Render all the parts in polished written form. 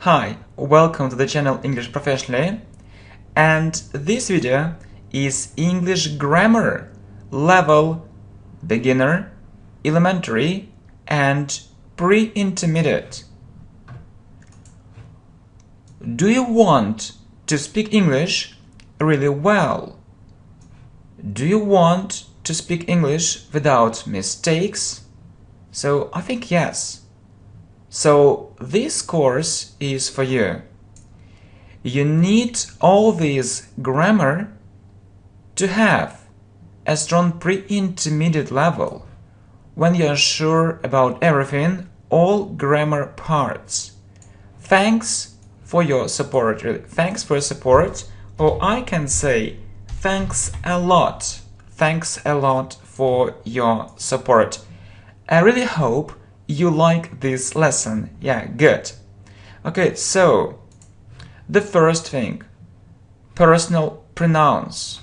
Hi, welcome to the channel English Professionally, and this video is English grammar level beginner, elementary and pre-intermediate. Do you want to speak English really well? Do you want to speak English without mistakes? So I think yes. So this course is for you. You need all this grammar to have a strong pre-intermediate level when you are sure about everything, all grammar parts. Thanks for your support. Thanks for your support, or I can say thanks a lot. Thanks a lot for your support. I really hope you like this lesson. Yeah, good. Okay, so the first thing, personal pronouns.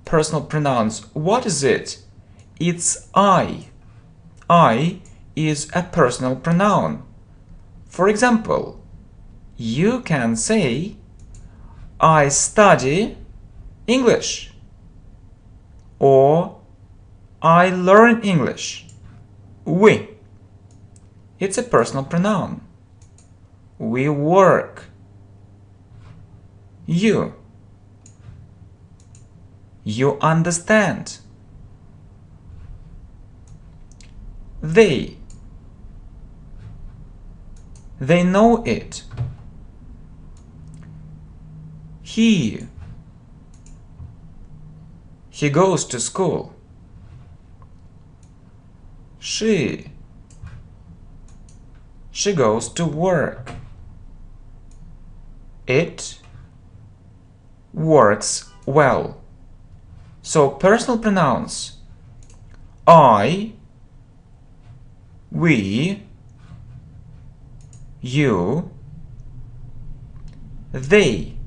Personal pronouns. What is it? It's I. I is a personal pronoun. For example, you can say I study English or I learn English. We. It's a personal pronoun. We work. You. You understand. They. They know it. He. He goes to school. She. She goes to work. It works well. So personal pronouns. I, we, you, they,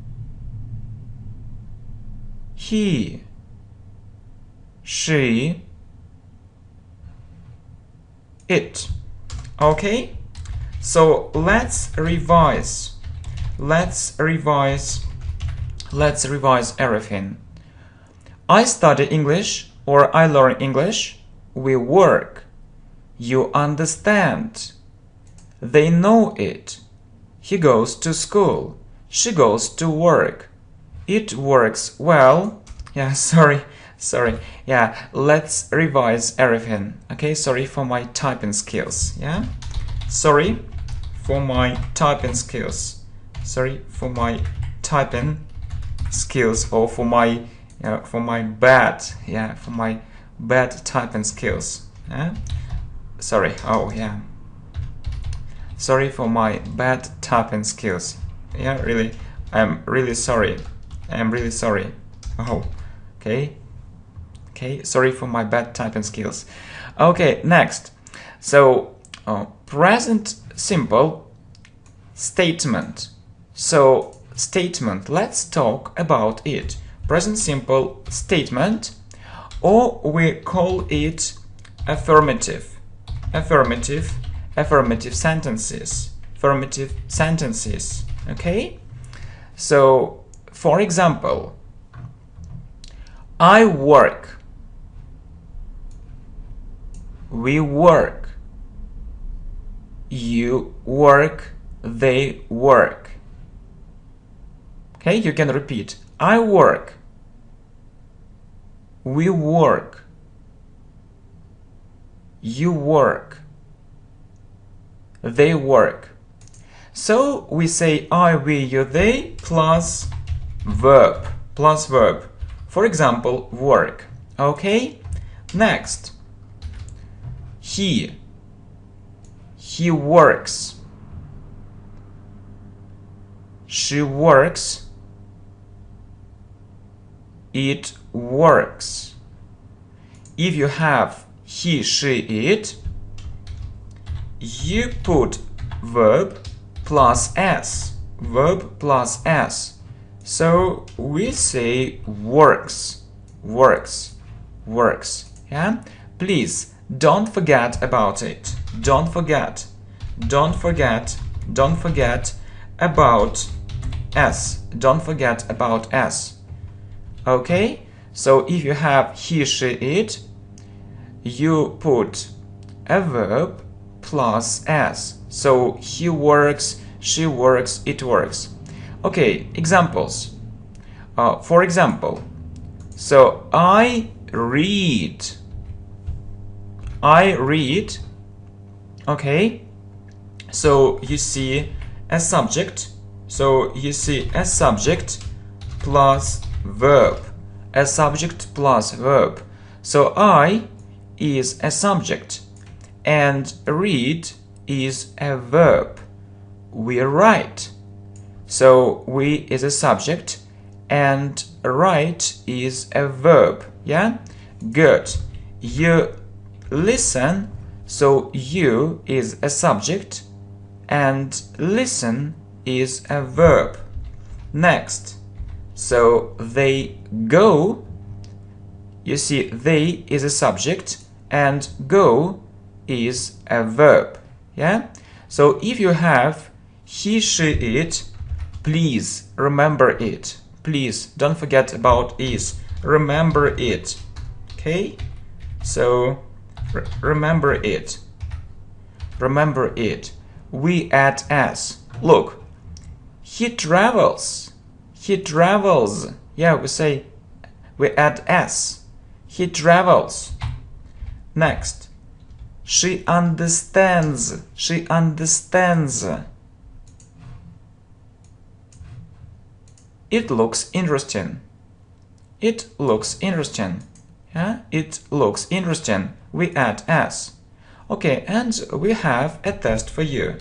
he, she, it. Okay? So let's revise everything. I study English or I learn English. We work. You understand. They know it. He goes to school. She goes to work. It works well. Yeah, sorry. Yeah, let's revise everything. Okay, sorry for my typing skills. Yeah, sorry for my typing skills. Sorry for my typing skills, or for my bad typing skills. Yeah, sorry. Oh yeah, sorry for my bad typing skills. Yeah, really, I'm really sorry. Oh, okay. Sorry for my bad typing skills. Okay, next. So present simple statement. So statement, let's talk about it. Present simple statement, or we call it affirmative sentences. Okay, so for example, I work, we work, you work, they work. Okay, you can repeat. I work, we work, you work, they work. So we say I, we, you, they plus verb. For example, work. Okay, next. He works. She works. It works. If you have he, she, it, you put verb plus s. So we say works. Yeah? Please don't forget about it. Don't forget about s. Don't forget about s. Okay? So if you have he, she, it, you put a verb plus s. So he works, she works, it works. Okay, examples. For example, so I read. I read. Okay, so you see a subject. So you see a subject plus verb. A subject plus verb. So I is a subject and read is a verb. We write. So we is a subject and write is a verb. Yeah? Good. You listen. So you is a subject and listen is a verb. Next. So they go. You see, they is a subject and go is a verb. Yeah? So if you have he, she, it, please remember it. Please don't forget about is. Remember it. Okay? So remember it. Remember it. We add s. Look. He travels. He travels. Yeah, we add s. He travels. Next. She understands. She understands. It looks interesting. It looks interesting. Yeah, it looks interesting. We add s. Okay, and we have a test for you.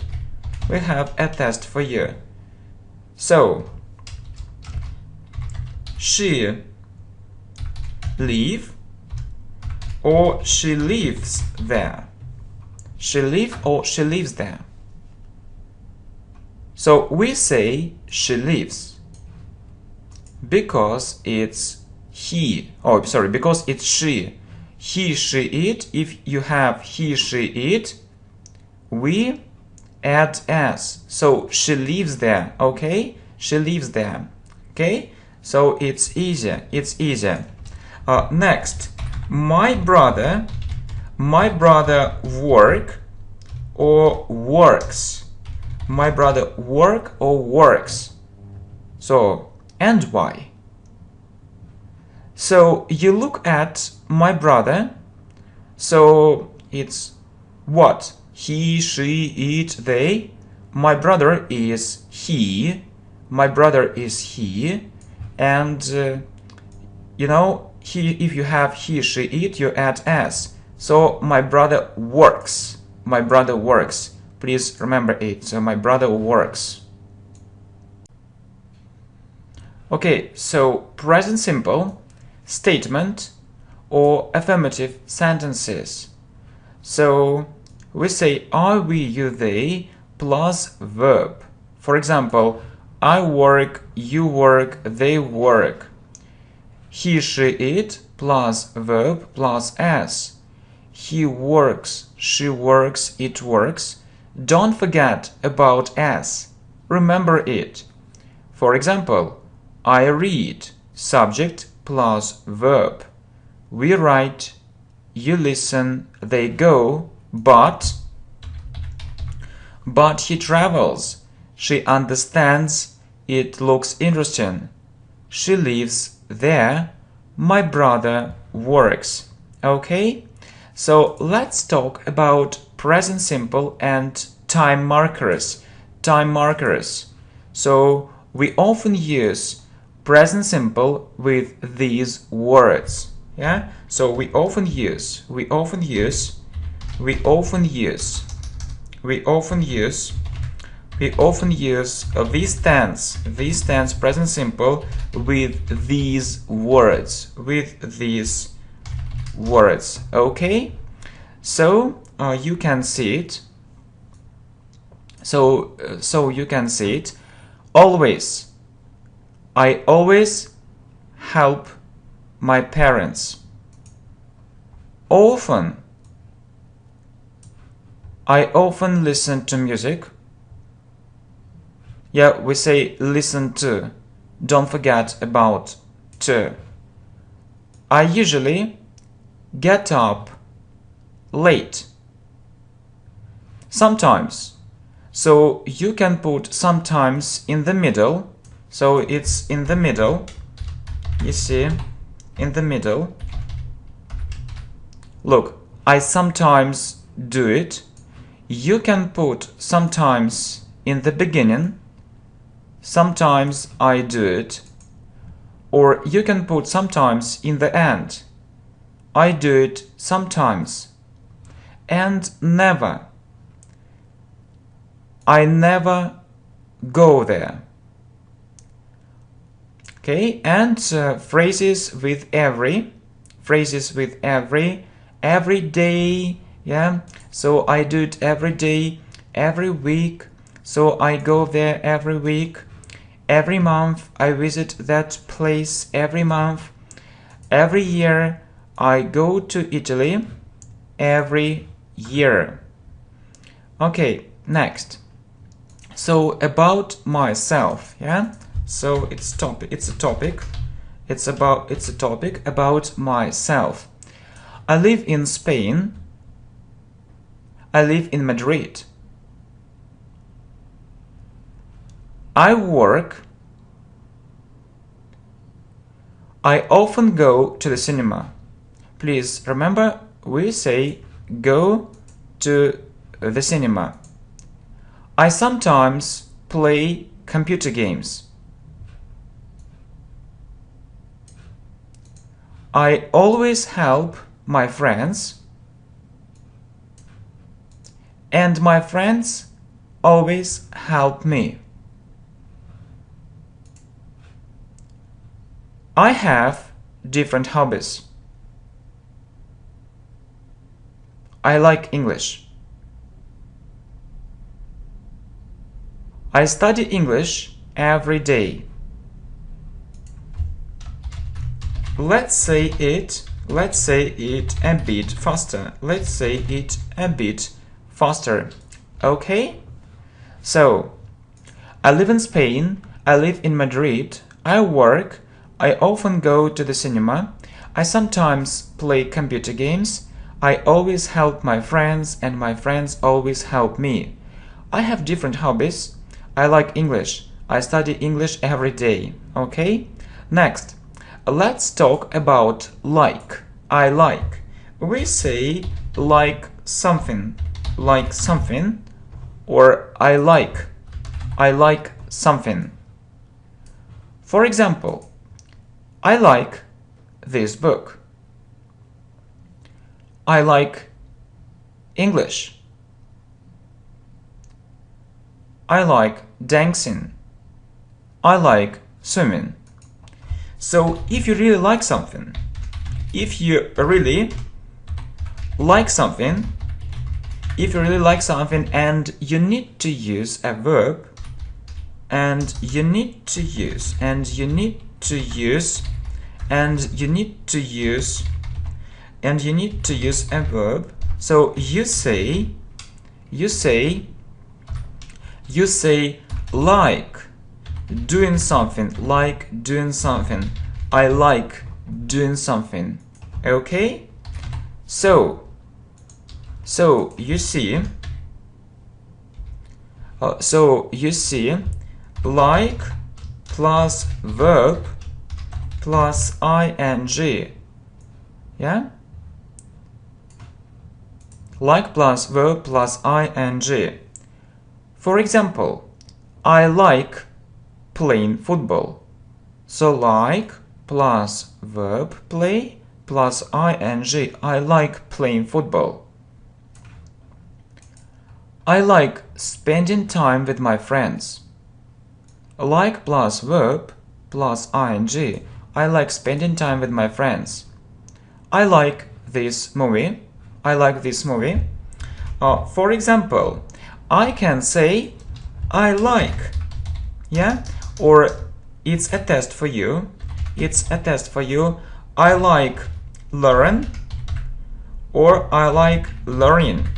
We have a test for you. So, she live or she lives there. She live or she lives there. So we say she lives because it's he. Oh, sorry, because it's she. He, she, it. If you have he, she, it, we add s. So she lives there. Okay, she lives there. Okay, so it's easier. It's easier. Next, my brother work or works. My brother work or works. So, and why? So you look at my brother. So it's what? He, she, it, they. My brother is he. My brother is he. And you know, if you have he, she, it, you add s. So my brother works. My brother works. Please remember it. So my brother works. Okay, so present simple, statement, or affirmative sentences. So we say I, we, you, they plus verb. For example, I work, you work, they work. He, she, it plus verb plus s. He works, she works, it works. Don't forget about s. Remember it. For example, I read, subject plus verb. We write, you listen, they go, but he travels. She understands, it looks interesting. She lives there. My brother works. Okay? So let's talk about present simple and time markers. Time markers. So we often use present simple with these words. Yeah? So we often use this tense present simple with these words. Okay, so you can see it. So you can see it. Always. I always help my parents. Often. I often listen to music. Yeah, we say listen to. Don't forget about to. I usually get up late. Sometimes. So you can put sometimes in the middle. So it's in the middle. You see, in the middle. Look, I sometimes do it. You can put sometimes in the beginning. Sometimes I do it. Or you can put sometimes in the end. I do it sometimes. And never. I never go there. Okay, and phrases with every. Phrases with every day. Yeah, so I do it every day, every week. So I go there every week. Every month I visit that place every month. Every year I go to Italy. Every year. Okay, next. So about myself, yeah. So it's a topic. It's a topic about myself. I live in Spain. I live in Madrid. I work. I often go to the cinema. Please remember, we say go to the cinema. I sometimes play computer games. I always help my friends. And my friends always help me. I have different hobbies. I like English. I study English every day. Let's say it a bit faster. Let's say it a bit faster. Okay? So, I live in Spain. I live in Madrid. I work. I often go to the cinema. I sometimes play computer games. I always help my friends and my friends always help me. I have different hobbies. I like English. I study English every day. Okay? Next, let's talk about like. I like. We say like something, or I like something. For example, I like this book. I like English. I like dancing. I like swimming. So if you really like something, if you really like something and you need to use a verb, and you need to use a verb, so you say like doing something, I like doing something. Okay? So you see like plus verb plus ing. Yeah? Like plus verb plus ing. For example, I like playing football. So like plus verb play plus ing. I like playing football. I like spending time with my friends. Like plus verb plus ing. I like spending time with my friends. I like this movie. For example, I can say I like. Yeah? Or it's a test for you. I like learn, or I like learning.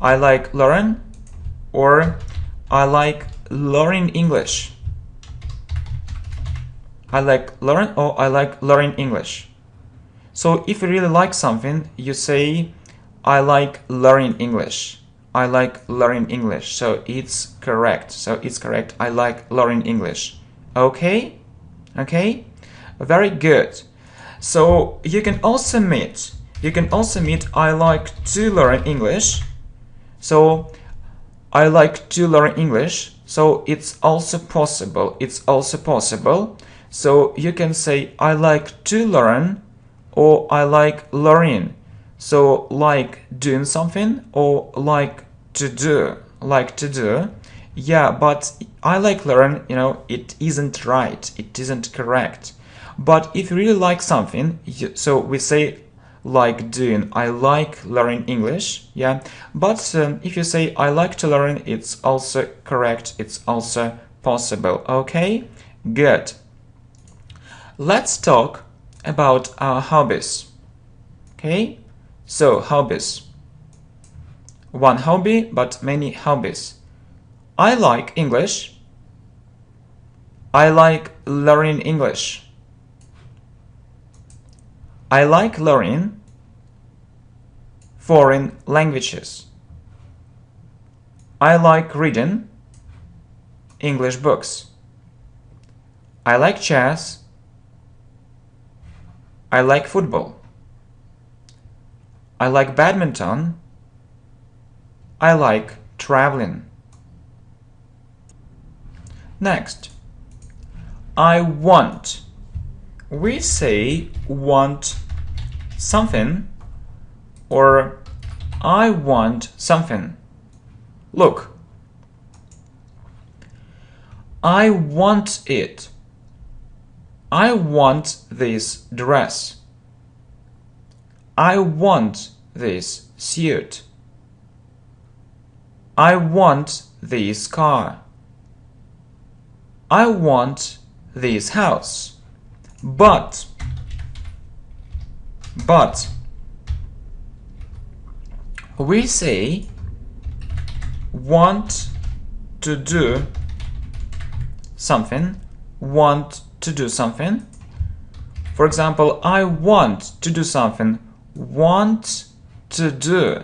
I like learn, or I like learning English. I like learn or I like learning English. So if you really like something, you say I like learning English. I like learning English. So it's correct. I like learning English. Okay? Okay? Very good. So you can also meet I like to learn English. So I like to learn English. So it's also possible. So you can say I like to learn or I like learning. So like doing something or like to do. Yeah, but I like learn, it isn't right. It isn't correct. But if you really like something, so we say like doing, I like learning English, yeah. But if you say I like to learn, it's also correct. It's also possible. Okay, good. Let's talk about our hobbies. Okay, so hobbies. One hobby, but many hobbies. I like English. I like learning English. I like learning foreign languages. I like reading English books. I like chess. I like football. I like badminton. I like traveling. Next, I want. We say want something or I want something. Look, I want it. I want this dress. I want this suit. I want this car. I want this house. But we say want to do something, want to do something. For example, I want to do something, want to do.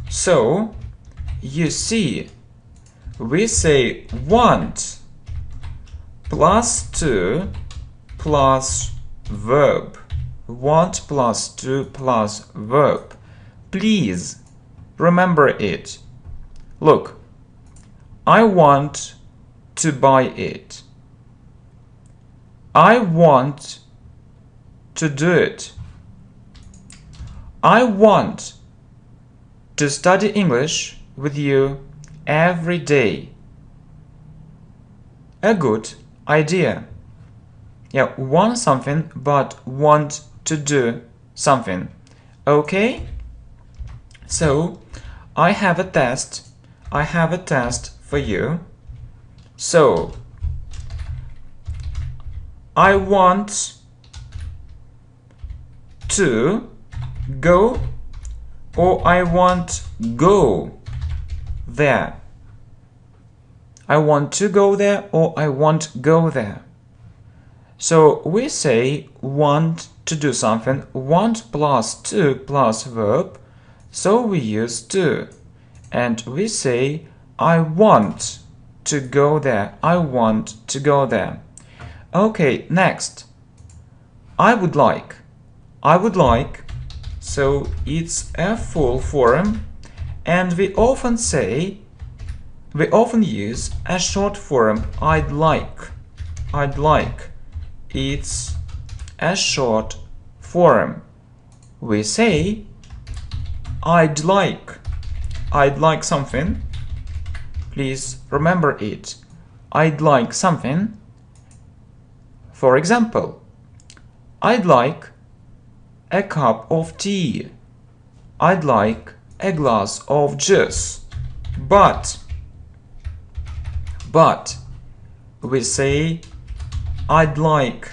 So you see, we say want plus to plus verb. Want plus to plus verb. Please remember it. Look, I want to buy it. I want to do it. I want to study English with you every day. A good idea. Yeah, want something but want to do something. Okay? So, I have a test for you. So, I want to go or I want go there. I want to go there or I want go there. So we say want to do something, want plus to plus verb, so we use to. And we say I want to go there, I want to go there. Okay, next. I would like. So it's a full form and we often use a short form I'd like. It's a short form. We say I'd like something. Please remember it. I'd like something. For example, I'd like a cup of tea. I'd like a glass of juice. But we say I'd like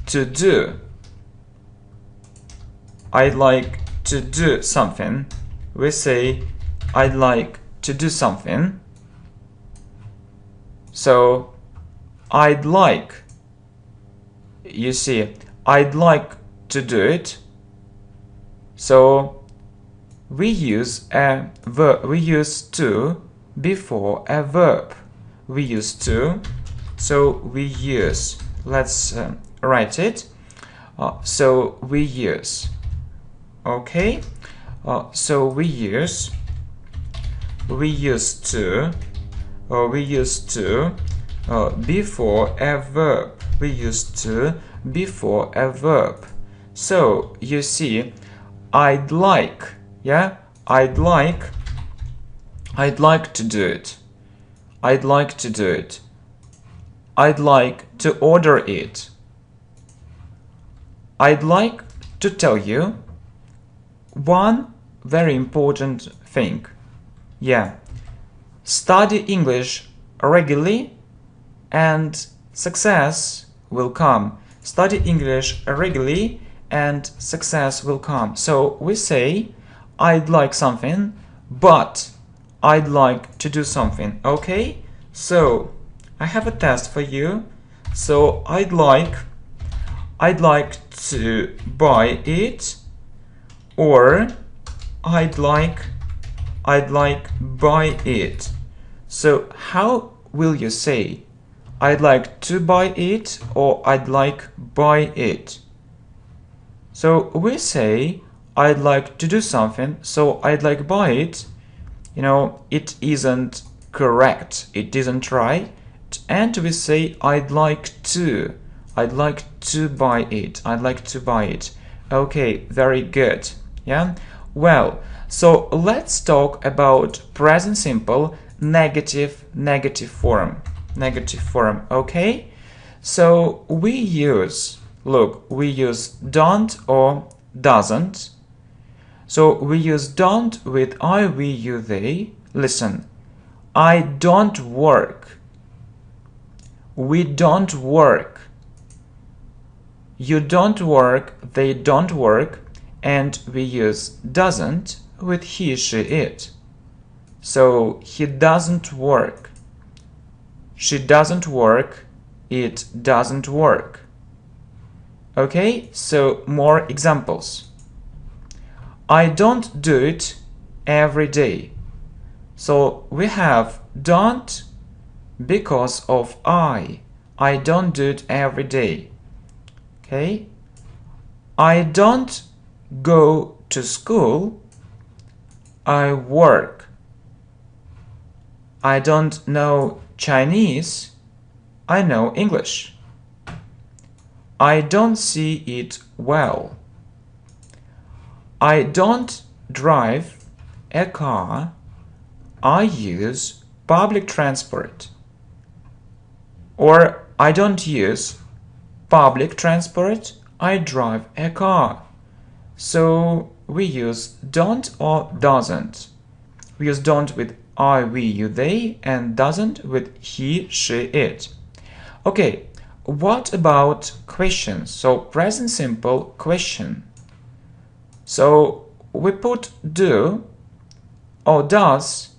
to do. I'd like to do something. We say I'd like to do something. So I'd like, you see, I'd like to do it. So we use a verb, we use to before a verb. We use to, so we use, let's write it. So we use, okay, so we use to, we use to before a verb. We use to before a verb. So you see, I'd like, yeah, I'd like to do it. I'd like to do it. I'd like to order it. I'd like to tell you one very important thing. Yeah, study English regularly and success will come. Study English regularly and success will come. So we say, I'd like something, but I'd like to do something. Okay? So I have a test for you. So I'd like to buy it, or I'd like buy it. So how will you say I'd like to buy it or I'd like buy it? So we say I'd like to do something, so I'd like buy it. You know, it isn't correct, it isn't right. And we say I'd like to buy it. I'd like to buy it. Okay, very good. Yeah. Well, so let's talk about present simple negative form. Negative form. Okay. So we use, look, we use don't or doesn't. So we use don't with I, we, you, they. Listen, I don't work. We don't work. You don't work, they don't work, and we use doesn't with he, she, it. So he doesn't work. She doesn't work. It doesn't work. Okay, so more examples. I don't do it every day. So we have don't because of I don't do it every day. Okay, I don't go to school, I work. I don't know Chinese, I know English. I don't see it well. I don't drive a car, I use public transport. Or I don't use public transport, I drive a car. So we use don't or doesn't. We use don't with I, we, you, they, and doesn't with he, she, it. Okay, what about questions? So present simple question. So we put do or does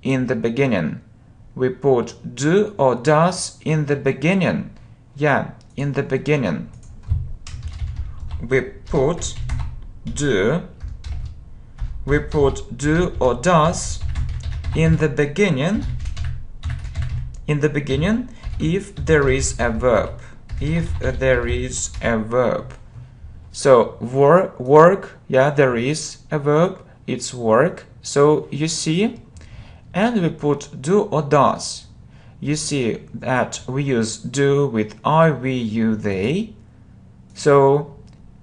in the beginning. We put do or does in the beginning. Yeah, in the beginning. We put do or does in the beginning. In the beginning, if there is a verb. If there is a verb. So work, yeah, there is a verb, it's work. So you see, and we put do or does. You see that we use do with I, we, you, they. So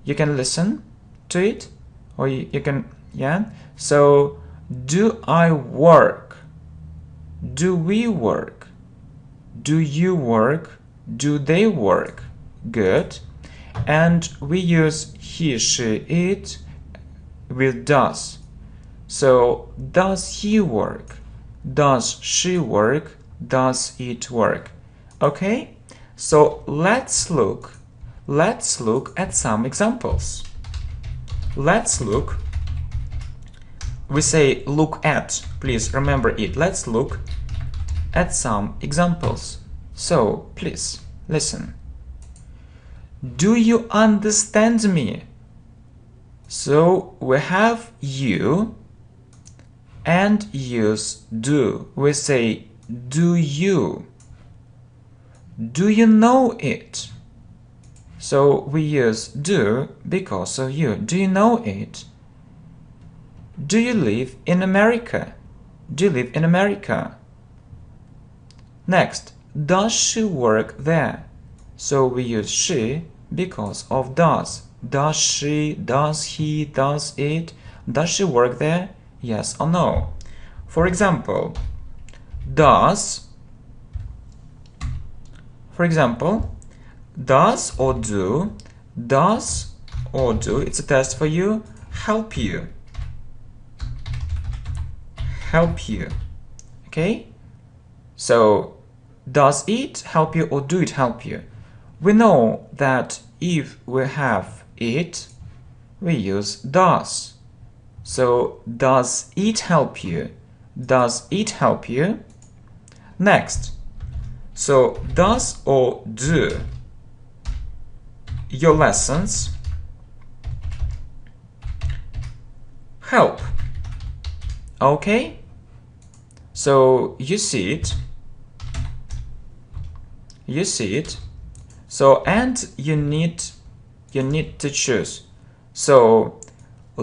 you can listen to it, or you can, yeah. So do I work? Do we work? Do you work? Do they work? Good. And we use he, she, it with does. So does he work? Does she work? Does it work? Okay? So let's look at some examples. Let's look. We say look at. Please remember it. Let's look at some examples. So please listen. Do you understand me? So we have you and use do. We say, do you? Do you know it? So we use do because of you. Do you know it? Do you live in America? Do you live in America? Next, does she work there? So we use she because of does. Does she, does he, does it? Does she work there? Yes or no? For example, does or do, it's a test for you, help you. Help you. Okay? So, does it help you or do it help you? We know that if we have it, we use does. So, does it help you? Does it help you? Next. So, does or do your lessons help? Okay? So, you see it. You see it. So, and you need to choose. So,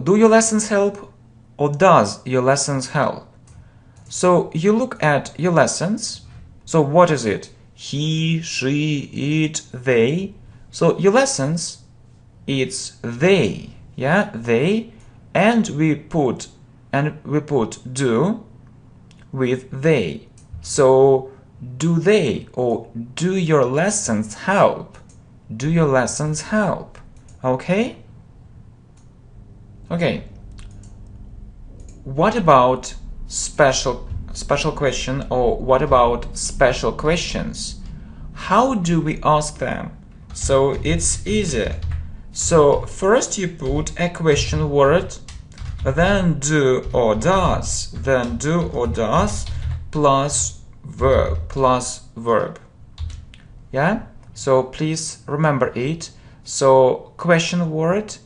do your lessons help or does your lessons help? So, you look at your lessons. So, what is it? He, she, it, they. So, your lessons, it's they. Yeah, they. And we put do with they. So, do they or do your lessons help? Do your lessons help? Okay? Okay. What about special question, or what about special questions? How do we ask them? So it's easy. So first you put a question word, then do or does, plus verb. Yeah? So please remember it. So question word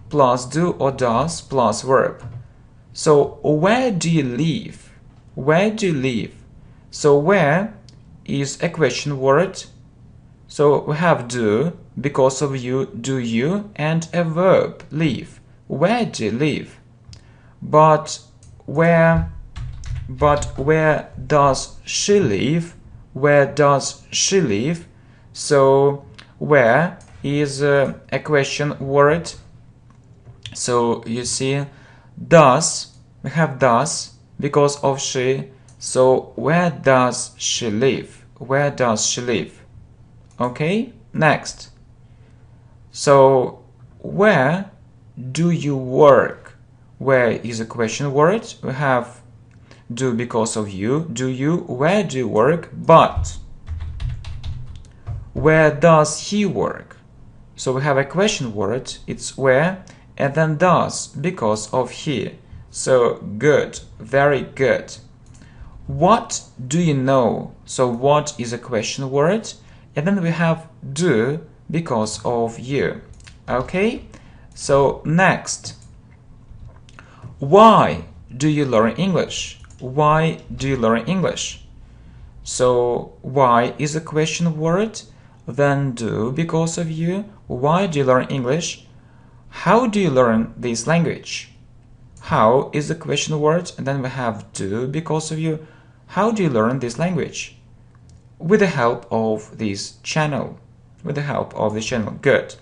plus do or does plus verb. So where do you live? Where do you live? So where is a question word. So we have do because of you, do you, and a verb, live. Where do you live? But where does she live? Where does she live? So where is a question word. So you see, does, we have does because of she. So where does she live? Where does she live? Okay, next. So where do you work? Where is a question word. We have do because of you, do you, where do you work, but where does he work? So we have a question word, it's where, and then does because of he. So good, very good. What do you know? So what is a question word, and then we have do because of you. Okay, so next. Why do you learn English? Why do you learn English? So why is a question word, then do because of you. Why do you learn English? How do you learn this language? How is the question word, and then we have do because of you. How do you learn this language? With the help of this channel. With the help of this channel. Good.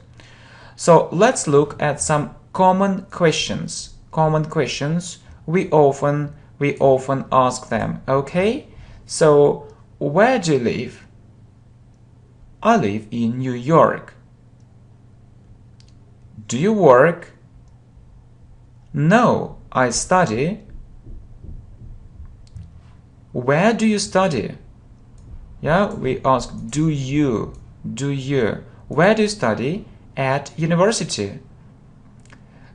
So let's look at some common questions. Common questions. We often ask them. Okay? So where do you live? I live in New York. Do you work? No, I study. Where do you study? Yeah, we ask do you. Where do you study? At university.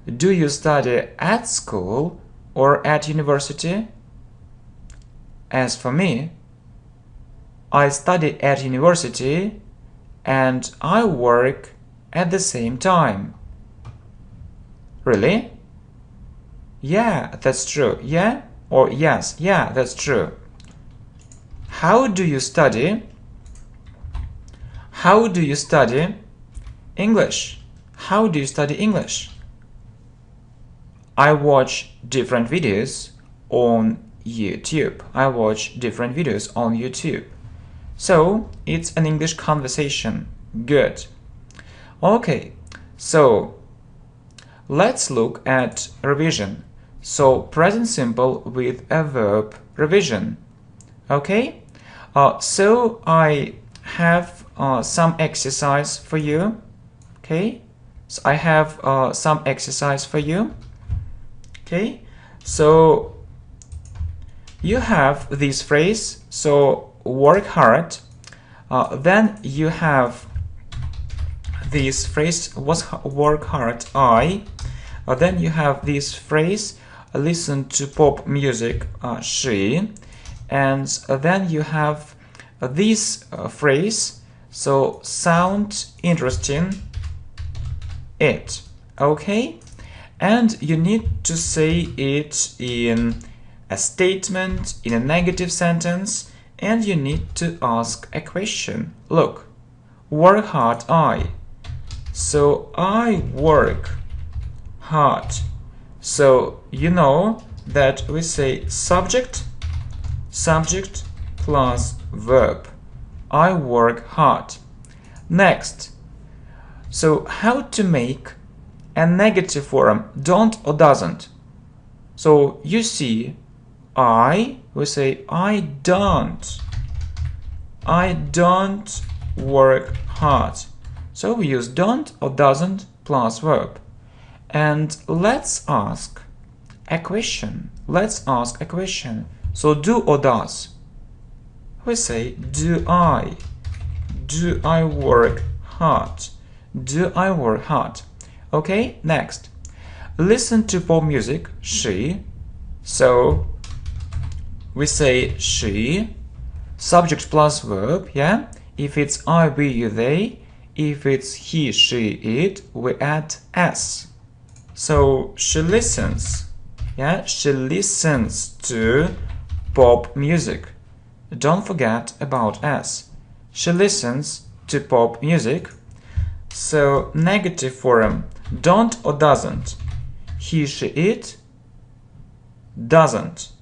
Do you study at school or at university? As for me, I study at university and I work at the same time. Really? Yeah, that's true. Yeah? Or yes, yeah, that's true. How do you study? How do you study English? How do you study English? I watch different videos on YouTube. I watch different videos on YouTube. So, it's an English conversation. Good. Okay, so let's look at revision. So, present simple with a verb revision. Okay? So, I have some exercise for you. Okay? So, I have some exercise for you. Okay? So, you have this phrase, so work hard. Then you have this phrase, was work hard, I. Then you have this phrase, listen to pop music, she. And then you have this phrase, so sound interesting, it. Okay? And you need to say it in a statement, in a negative sentence, and you need to ask a question. Look, work hard, I. So I work hard. So you know that we say subject plus verb. I work hard. Next, so how to make a negative form, don't or doesn't. So you see, we say I don't work hard. So we use don't or doesn't plus verb. And let's ask a question. Let's ask a question. So do or does. We say do I work hard? Do I work hard? Okay, next. Listen to pop music, she. So we say she, subject plus verb, yeah? If it's I, we, you, they. If it's he, she, it, we add s. So she listens, yeah? She listens to pop music. Don't forget about s. She listens to pop music. So negative form, don't or doesn't. He, she, it doesn't.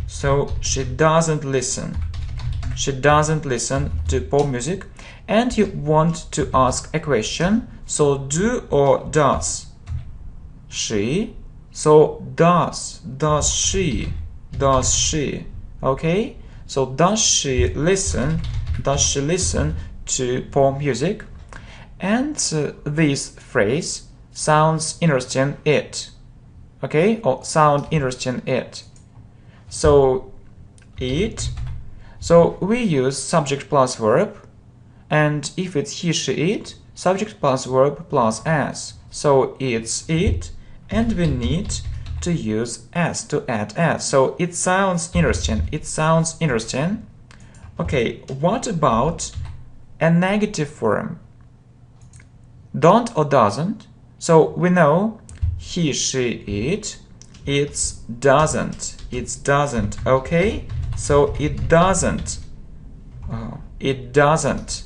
So she doesn't listen. She doesn't listen to pop music. And you want to ask a question. So do or does. She. So does she. Does she. Okay. So does she listen? Does she listen to pop music? And this phrase sounds interesting, it. Okay, or sound interesting, it. So it. So we use subject plus verb, and if it's he, she, it, subject plus verb plus s. So it's it, and we need to use s to add s. So it sounds interesting. It sounds interesting. Okay, what about a negative form? Don't or doesn't. So we know he, she, it. It's doesn't. It's doesn't. Okay. So it doesn't. It doesn't.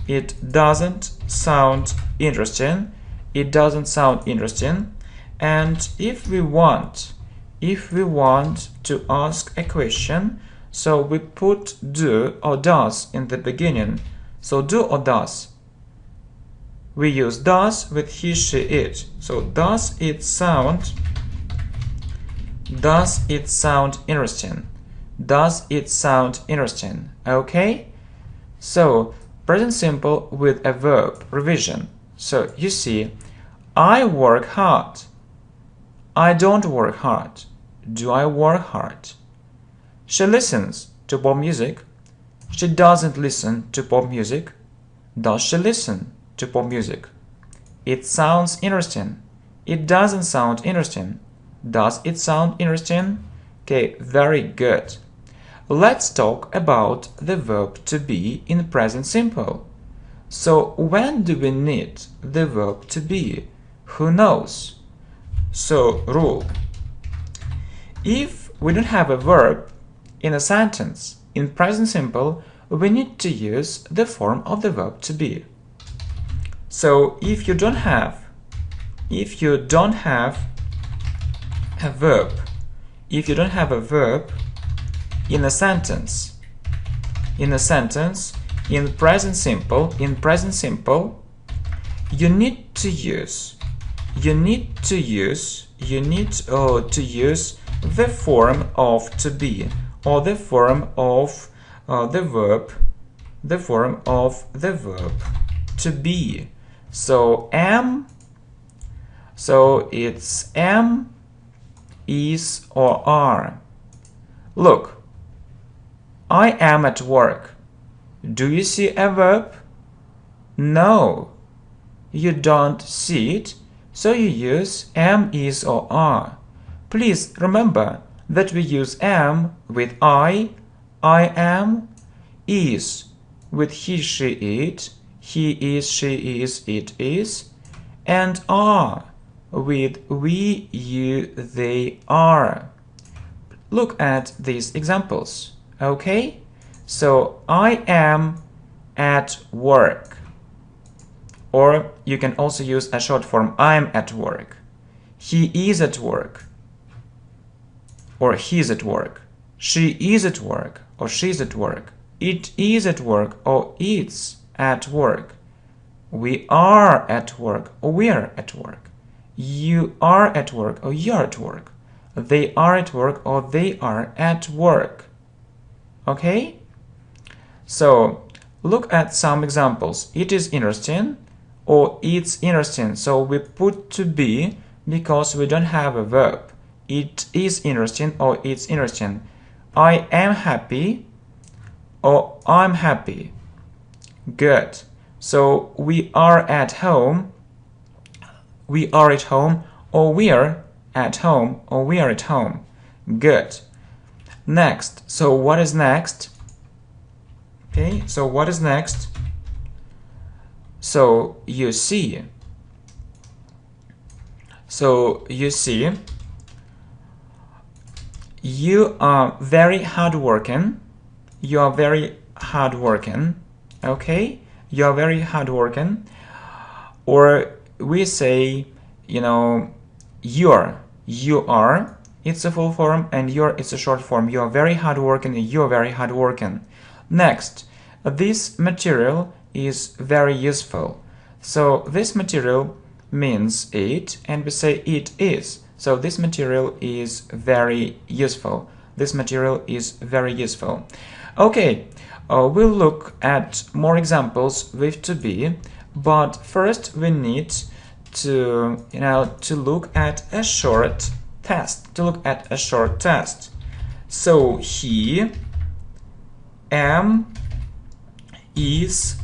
It doesn't sound interesting. It doesn't sound interesting. And if we want to ask a question, so we put do or does in the beginning. So do or does. We use does with he, she, it. So does it sound interesting? Does it sound interesting? Okay? So present simple with a verb revision. So you see, I work hard. I don't work hard. Do I work hard? She listens to pop music. She doesn't listen to pop music. Does she listen to pop music? It sounds interesting. It doesn't sound interesting. Does it sound interesting? Okay, very good. let's talk about the verb to be in present simple. So when do we need the verb to be? Who knows? So, rule. If we don't have a verb in a sentence in present simple, we need to use the form of the verb to be. So if you don't have a verb, in a sentence in present simple, you need to use the form of to be, or the form of the verb to be. So it's am, is, or are. Look, I am at work. Do you see a verb? No, you don't see it, so you use am, is, or are. Please remember that we use am with I am, is with he, she, it, he is, she is, it is, and are with we, you, they are. Look at these examples, okay? So I am at work, or you can also use a short form I'm at work. He is at work, or he's at work. She is at work, or she's at work. It is at work, or it's at work. We are at work, or we're at work. You are at work, or you're at work. They are at work, or they are at work. Okay? So, look at some examples. It is interesting, or it's interesting. So we put to be because we don't have a verb. It is interesting, or it's interesting. I am happy, or I'm happy. Good. So we are at home, or we're at home, or we are at home. Good. Next. So what is next? Okay, so what is next? So you see. You are very hardworking. Okay? You are very hardworking. Or we say, you are. It's a full form, and it's a short form. You are very hardworking. You're very hardworking. Next, this material is very useful. So this material means it, and we say it is. So this material is very useful. This material is very useful. Okay, we'll look at more examples with to be, but first we need to look at a short test. So he, am, is,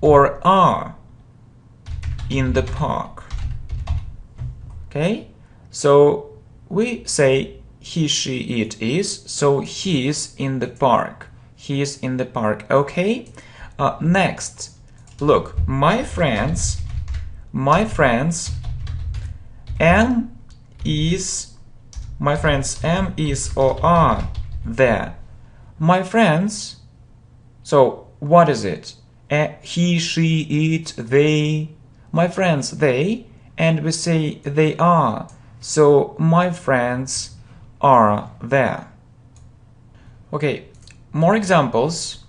or are in the park. Okay, so we say he, she, it is. So he is in the park. He is in the park. Okay. Next, look, my friends, am, is, or are there. My friends. So what is it? He, she, it, they. My friends, they, and we say they are. So my friends are there. Okay, more examples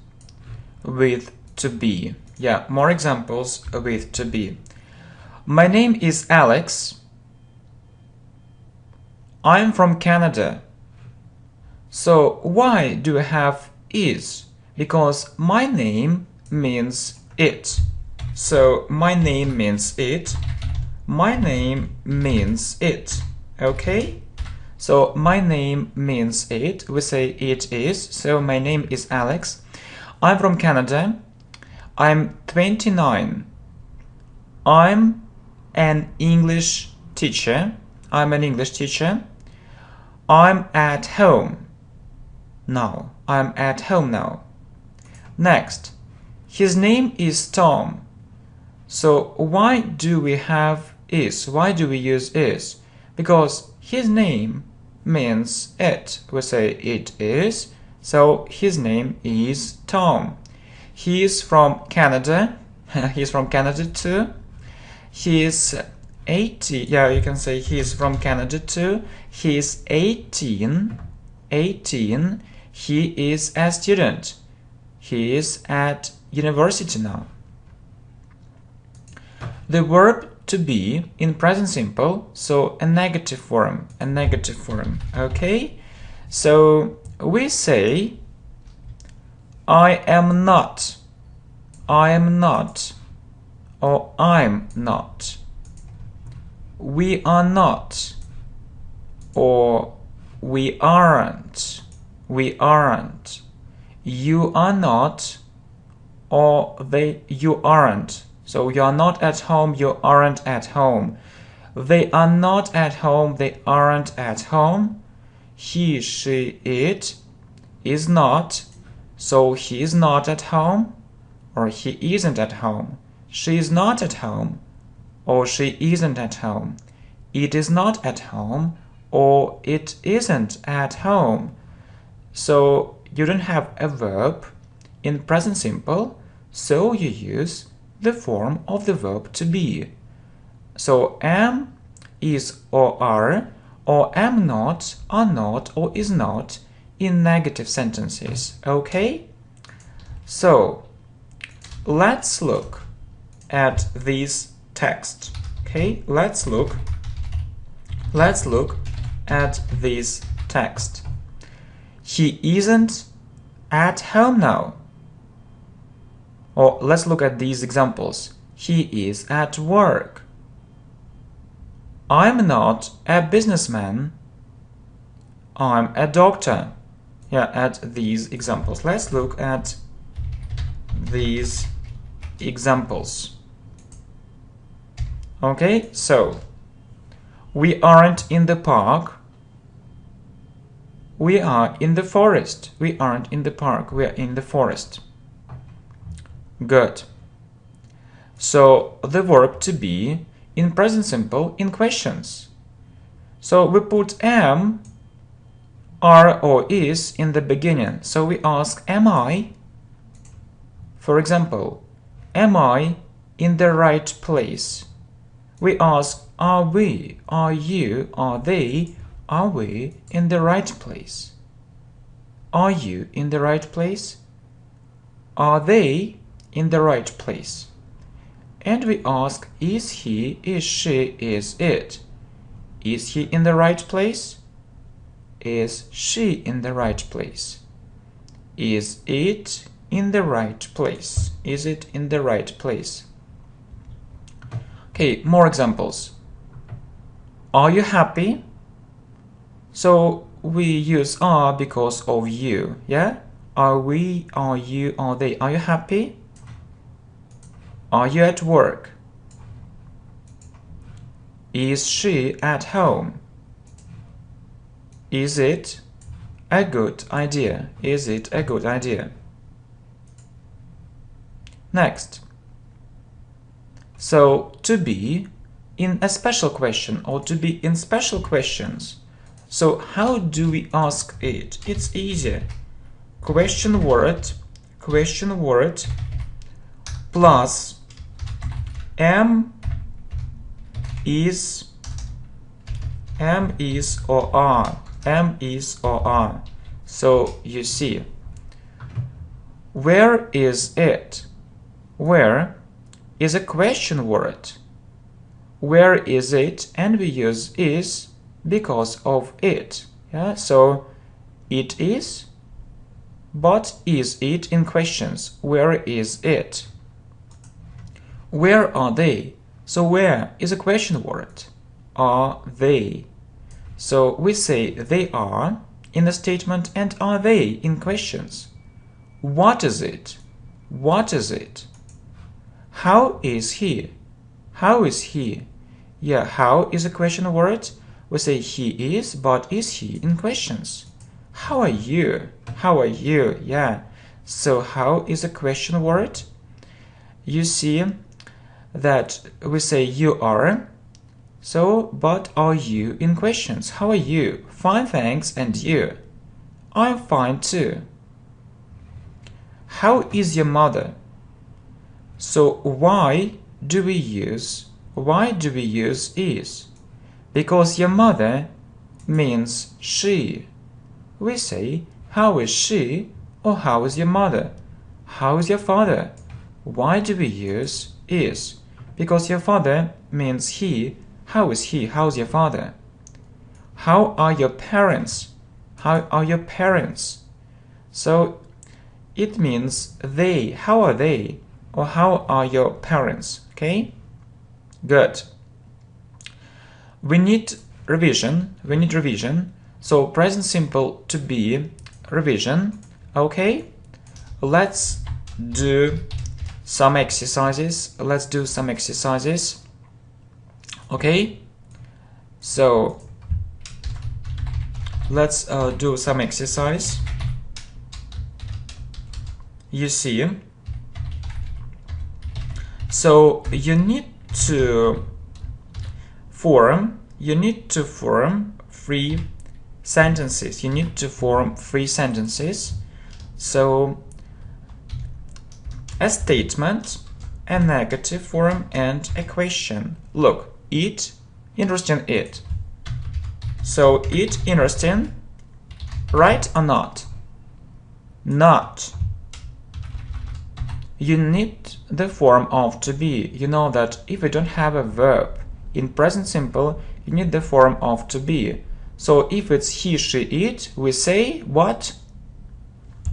with to be. Yeah, more examples with to be. My name is Alex. I'm from Canada. So why do I have is? Because my name means it. So my name means it. My name means it. Okay? So my name means it. We say it is. So my name is Alex. I'm from Canada. I'm 29. I'm an English teacher. I'm at home. Now, I'm at home now. Next, his name is Tom. So why do we have is? Why do we use is? Because his name means it. We say it is. So his name is Tom. He is from Canada. He's from Canada too. He is 80. Yeah, you can say he is from Canada too. He is 18. 18. He is a student. He is at university now. The verb to be in present simple, so a negative form, okay? So we say I am not, or I'm not. We are not, or we aren't. You are not, or you aren't. So you are not at home, you aren't at home. They are not at home, they aren't at home. He, she, it is not, so he is not at home, or he isn't at home. She is not at home, or she isn't at home. It is not at home, or it isn't at home. So you don't have a verb in present simple, so you use the form of the verb to be. So am, is, or are, or am not, are not, or is not in negative sentences. Okay? So let's look at this text. Okay? Let's look at this text. He isn't at home now. Or let's look at these examples. He is at work. I'm not a businessman. I'm a doctor. Yeah, at these examples. Let's look at these examples. Okay, so we aren't in the park. We are in the forest. We aren't in the park. We are in the forest. Good. So the verb to be in present simple in questions. So we put am, are, or is in the beginning. So we ask, am I? For example, am I in the right place? We ask, are we, are you, are they, are we in the right place? Are you in the right place? Are they in the right place? And we ask, is he, is she, is it? Is he in the right place? Is she in the right place? Is it in the right place? Is it in the right place? Okay, more examples. Are you happy? So we use are because of you, yeah? Are we, are you, are they? Are you happy? Are you at work? Is she at home? Is it a good idea? Is it a good idea? Next. So, to be in a special question or to be in special questions. So, how do we ask it? It's easier. Question word plus am, is or are. Am, is or are. So you see, where is it? Where is a question word. Where is it? And we use is because of it. Yeah, so it is, but is it in questions? Where is it? Where are they? So where is a question word. Are they? So we say they are in the statement and are they in questions. What is it? What is it? How is he? How is he? Yeah, how is a question word. We say he is, but is he in questions. How are you? How are you? Yeah. So how is a question word? You see that we say you are. So, but are you in questions? How are you? Fine, thanks. And you? I'm fine too. How is your mother? So why do we use is? Because your mother means she. We say, how is she? Or how is your mother? How is your father? Why do we use is? Because your father means he. How is he? How's your father? How are your parents? How are your parents? So it means they. How are they? Or how are your parents? Okay? Good. We need revision. So present simple to be revision. Okay? Let's do some exercises. Okay? So let's do some exercise. You see, so you need to form three sentences. So a statement, a negative form, and a question. Look, it, interesting, it. So it interesting, right or not? Not. You need the form of to be. You know that if you don't have a verb in present simple, you need the form of to be. So if it's he, she, it, we say what?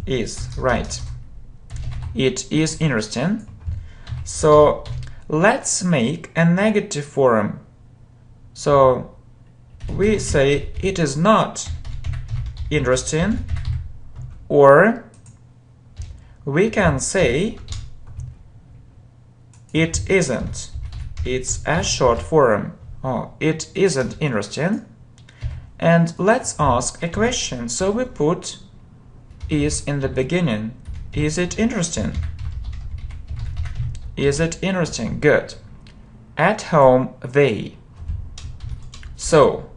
Is, right. It is interesting. So let's make a negative form. So we say it is not interesting, or we can say it isn't. It's a short form. Oh, it isn't interesting. And let's ask a question. So we put is in the beginning. Is it interesting? Is it interesting? Good. At home, they. So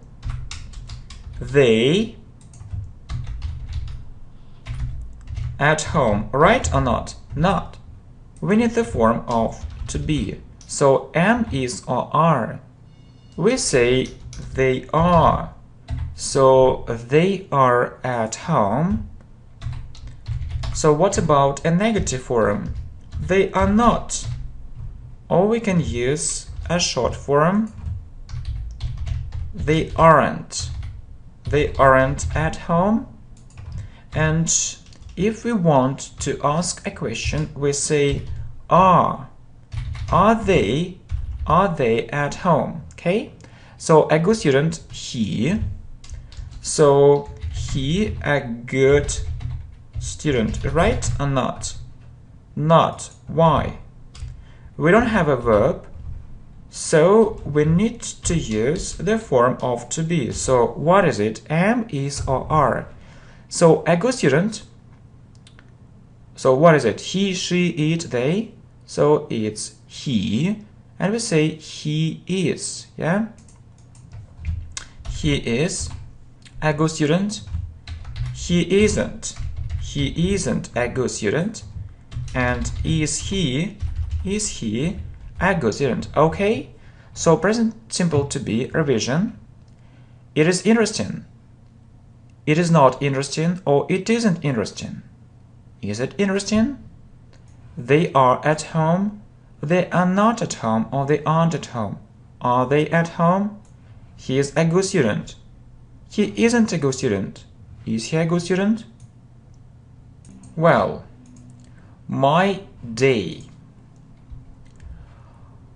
they at home, right or not? Not. We need the form of to be. So am, is, or are. We say they are. So they are at home. So what about a negative form? They are not. Or we can use a short form. They aren't. They aren't at home. And if we want to ask a question, we say are. Are they at home? Okay? So a good student, he. So he a good student, right or not? Not. Why? We don't have a verb, so we need to use the form of to be. So what is it? Am, is, or are. So a good student. So what is it? He, she, it, they. So it's he, and we say he is. Yeah. He is a good student. He isn't. He isn't a good student. And is he a good student? Okay. So present simple to be revision. It is interesting. It is not interesting, or it isn't interesting. Is it interesting? They are at home. They are not at home, or they aren't at home. Are they at home? He is a good student. He isn't a good student. Is he a good student? Well, my day.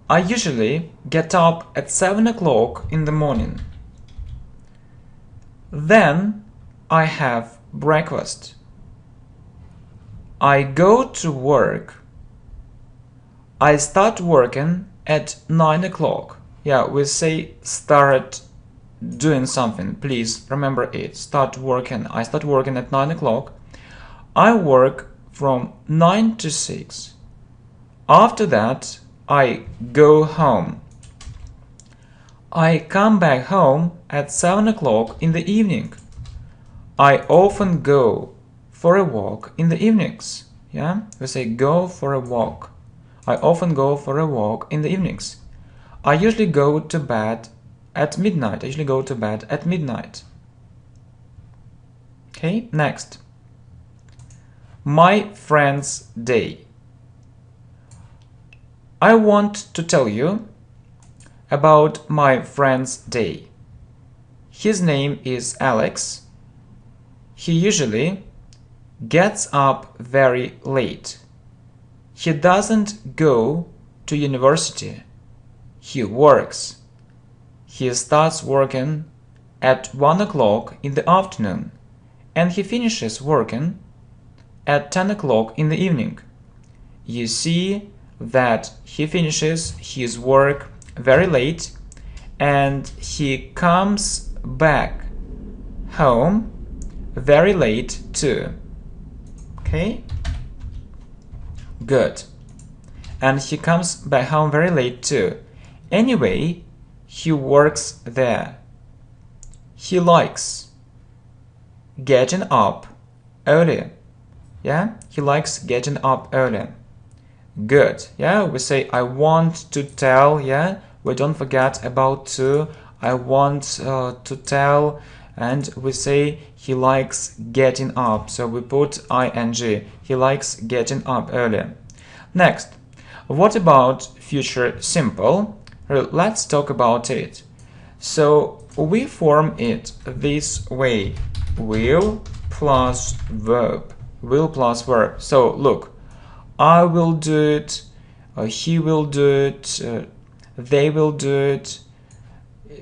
I usually get up at 7 o'clock in the morning. Then I have breakfast. I go to work. I start working at 9 o'clock. Yeah, we say start doing something, please remember it. Start working. I start working at 9 o'clock. I work from 9 to 6. After that, I go home. I come back home at 7 o'clock in the evening. I often go for a walk in the evenings. Yeah, we say go for a walk. I often go for a walk in the evenings. I usually go to bed at midnight. Okay, next. My friend's day. I want to tell you about my friend's day. His name is Alex. He usually gets up very late. He doesn't go to university. He works. He starts working at 1 o'clock in the afternoon and he finishes working at 10 o'clock in the evening. You see that he finishes his work very late and he comes back home very late too. Okay? Good. And he comes back home very late too. Anyway, he works there. He likes getting up early. Yeah? He likes getting up early. Good. Yeah? We say I want to tell. Yeah? We don't forget about to. I want to tell. And we say he likes getting up. So we put ing. He likes getting up early. Next. What about future simple? Let's talk about it. So we form it this way. Will plus verb. Will plus verb. So look. I will do it. He will do it. They will do it.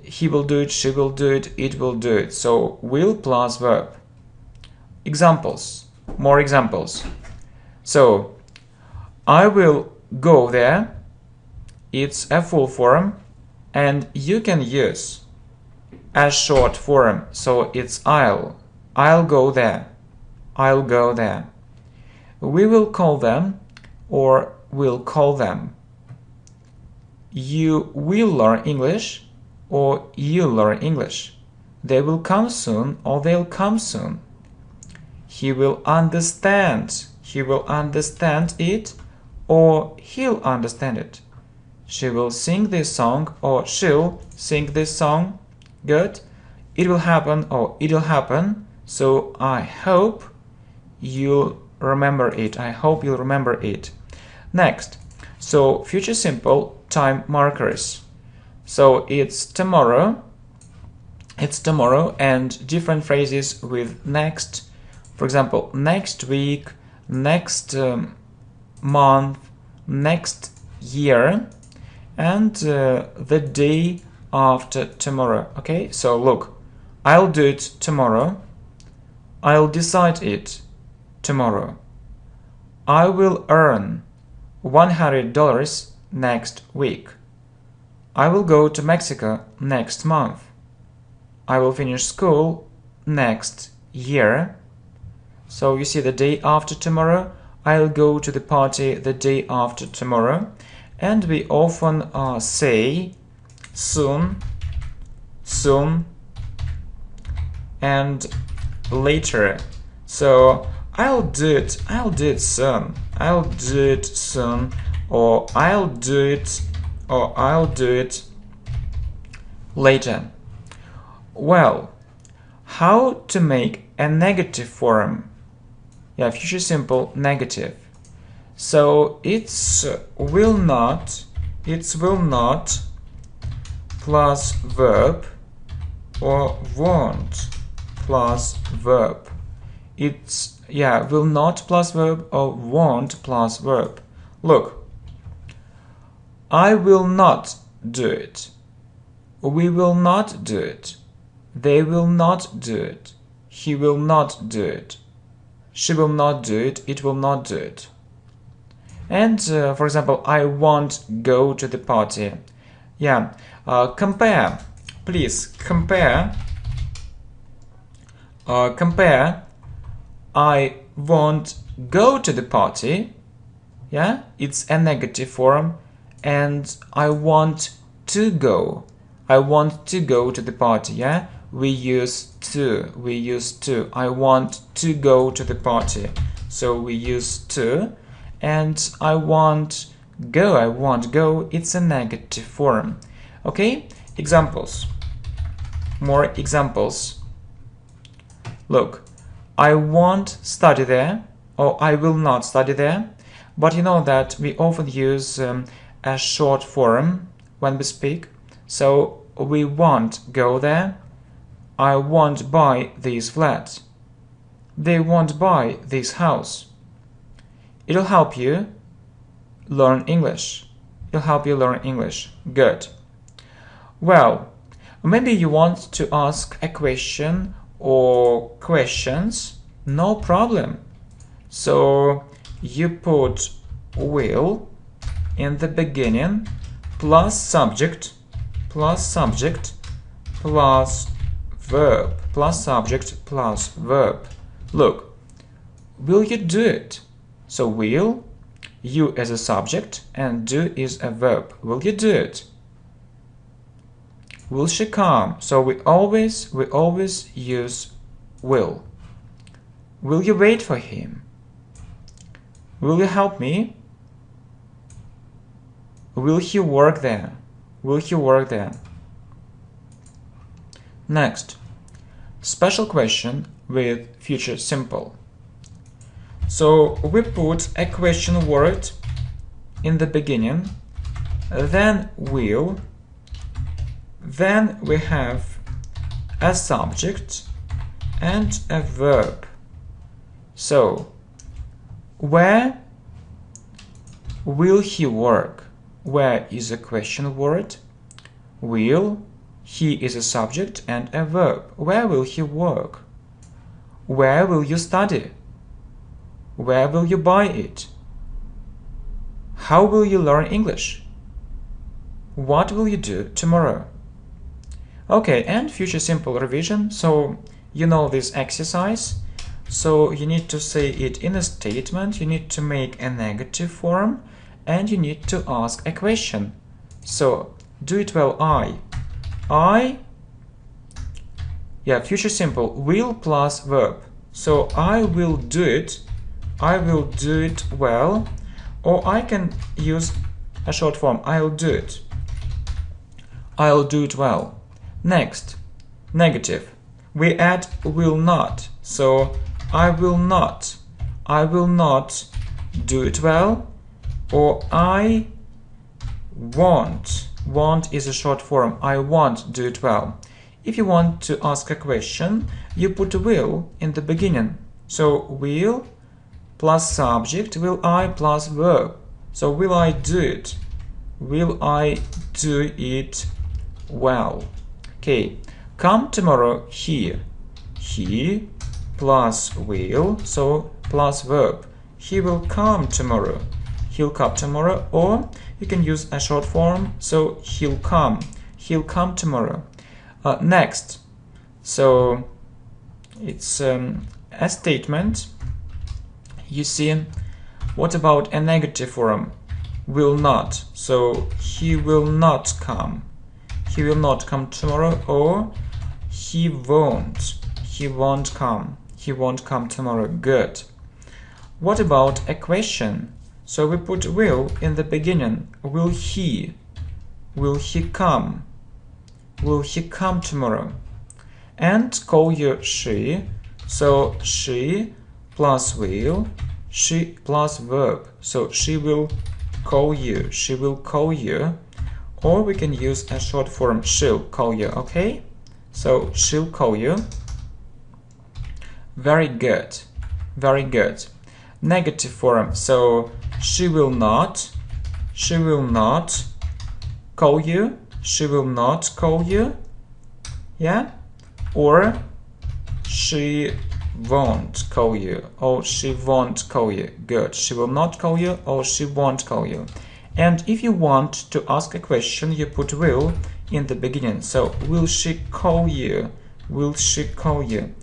He will do it. She will do it. It will do it. So will plus verb. Examples. More examples. So I will go there. It's a full form and you can use a short form. So it's I'll go there. I'll go there. We will call them or we'll call them. You will learn English or you'll learn English. They will come soon or they'll come soon. He will understand. He will understand it or he'll understand it. She will sing this song or she'll sing this song. Good. It will happen or it'll happen. So I hope you'll remember it. I hope you'll remember it. Next. So future simple time markers. So it's tomorrow. It's tomorrow and different phrases with next. For example, next week, next month, next year, and the day after tomorrow. Okay, so look, I'll do it tomorrow. I'll decide it tomorrow. I will earn $100 next week. I will go to Mexico next month. I will finish school next year. So you see the day after tomorrow. I'll go to the party the day after tomorrow. And we often say soon, soon, and later. So I'll do it soon. I'll do it soon, or I'll do it later. Well, how to make a negative form? Yeah, future simple negative. So it's will not plus verb or won't plus verb. It's will not plus verb or won't plus verb. Look, I will not do it. We will not do it. They will not do it. He will not do it. She will not do it. It will not do it. And for example, I won't go to the party. Compare please compare I won't go to the party. Yeah, it's a negative form. And I want to go. I want to go to the party. Yeah, we use to. I want to go to the party. So we use to. And I won't go, it's a negative form. Okay, examples. More examples. Look, I won't study there, or I will not study there. But you know that we often use a short form when we speak. So we won't go there. I won't buy this flat. They won't buy this house. It'll help you learn English. It'll help you learn English. Good. Well, maybe you want to ask a question or questions. No problem. So you put will in the beginning plus subject plus verb plus subject plus verb. Look, will you do it? So will, you as a subject, and do is a verb. Will you do it? Will she come? So we always use will. Will you wait for him? Will you help me? Will he work there? Will he work there? Next, special question with future simple. So we put a question word in the beginning, then will, then we have a subject and a verb. So, where will he work? Where is a question word, will, he is a subject and a verb. Where will he work? Where will you study? Where will you buy it? How will you learn English? What will you do tomorrow? Okay, and future simple revision. So you know this exercise. So you need to say it in a statement, you need to make a negative form, and you need to ask a question. So do it well. Future simple, will plus verb. So I will do it well, or I can use a short form, I'll do it well. Next, negative, we add will not. So I will not do it well, or I won't is a short form, I won't do it well. If you want to ask a question, you put will in the beginning. So will plus subject, will I plus verb. So will I do it? Will I do it well? Okay, come tomorrow here. He plus will, so plus verb. He will come tomorrow. He'll come tomorrow, or you can use a short form, so he'll come tomorrow. Next, so it's a statement. You see, what about a negative form? Will not. So he will not come. He will not come tomorrow, or he won't come. He won't come tomorrow. Good. What about a question? So we put will in the beginning. Will he come? Will he come tomorrow? And call you she. So she plus will, she plus verb. So she will call you. She will call you. Or we can use a short form, she'll call you, okay? So she'll call you. Very good. Very good. Negative form. So she will not call you. She will not call you. Yeah? Or she won't call you, or she won't call you. Good. She will not call you, or she won't call you. And if you want to ask a question, you put will in the beginning. So, will she call you? Will she call you?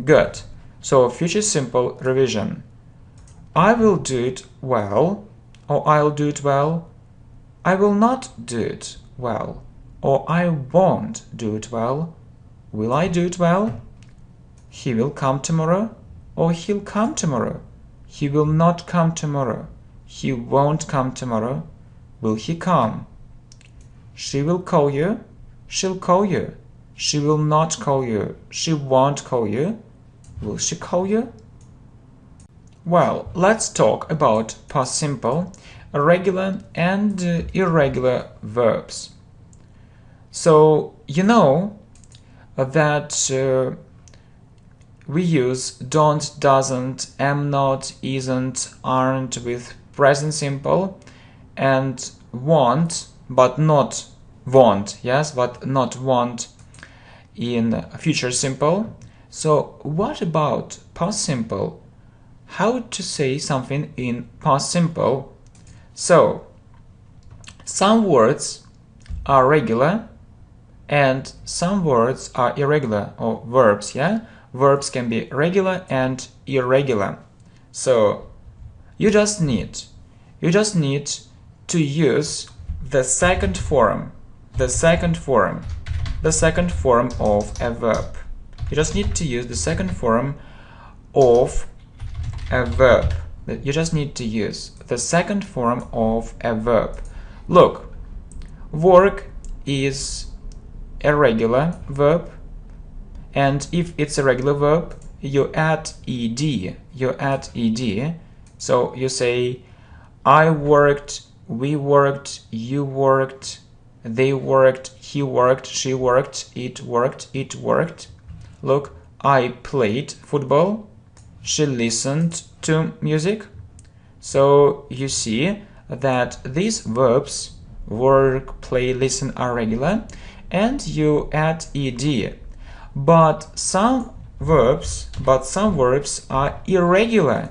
Good. So, future simple revision. I will do it well, or I'll do it well. I will not do it well, or I won't do it well. Will I do it well? He will come tomorrow, or he'll come tomorrow. He will not come tomorrow. He won't come tomorrow. Will he come? She will call you. She'll call you. She will not call you. She won't call you. Will she call you? Well, let's talk about past simple, regular and irregular verbs. So, you know that we use don't, doesn't, am not, isn't, aren't with present simple, and want, but not want, yes, but not want in future simple. So what about past simple? How to say something in past simple? So some words are regular and some words are irregular, or verbs, yeah? Verbs can be regular and irregular. So you just need to use the second form of a verb. You just need to use the second form of a verb. You just need to use the second form of a verb. Look, work is a regular verb, and if it's a regular verb, you add ed. So you say I worked, we worked, you worked, they worked, he worked, she worked, it worked. Look, I played football, she listened to music. So you see that these verbs, work, play, listen, are regular, and you add ed. But some verbs are irregular.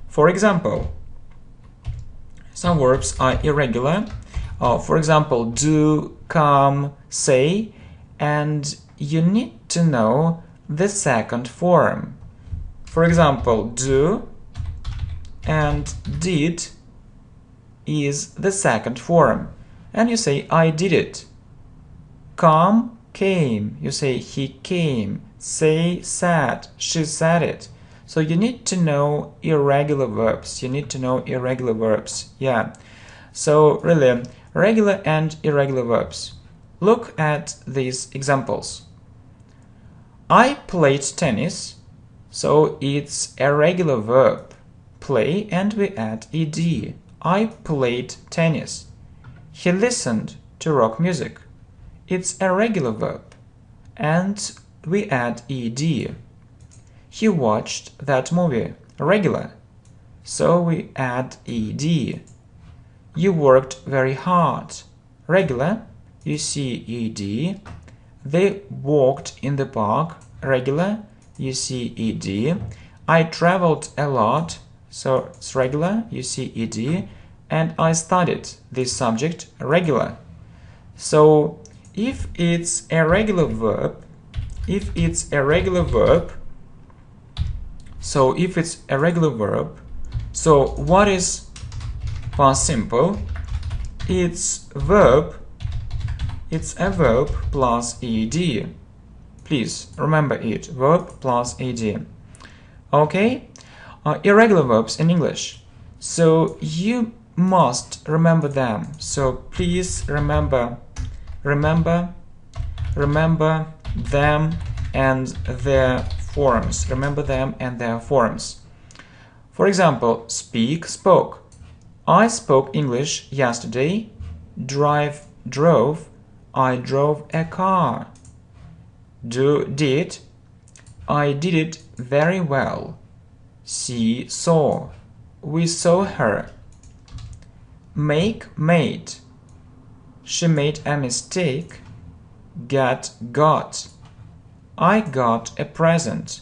For example, some verbs are irregular. For example, do, come, say, and you need to know the second form. For example, do and did is the second form, and you say I did it. Come, came, you say he came. Say, said, she said it. So you need to know irregular verbs. Yeah. So really, regular and irregular verbs. Look at these examples. I played tennis, so it's a regular verb, play, and we add ed. I played tennis. He listened to rock music. It's a regular verb, and we add ed. He watched that movie, regular, so we add ed. You worked very hard, regular, you see ed. They walked in the park, regular, you see ed. I traveled a lot, so it's regular, you see ed. And I studied this subject, regular. So if it's a regular verb, so what is past simple? It's a verb plus ed. Please remember it, verb plus ed. Okay? Irregular verbs in English. So you must remember them. So please remember them and their forms. For example, speak, spoke. I spoke English yesterday. Drive, drove. I drove a car. Do, did. I did it very well. See, saw. We saw her. Make, made. She made a mistake. Get, got. I got a present.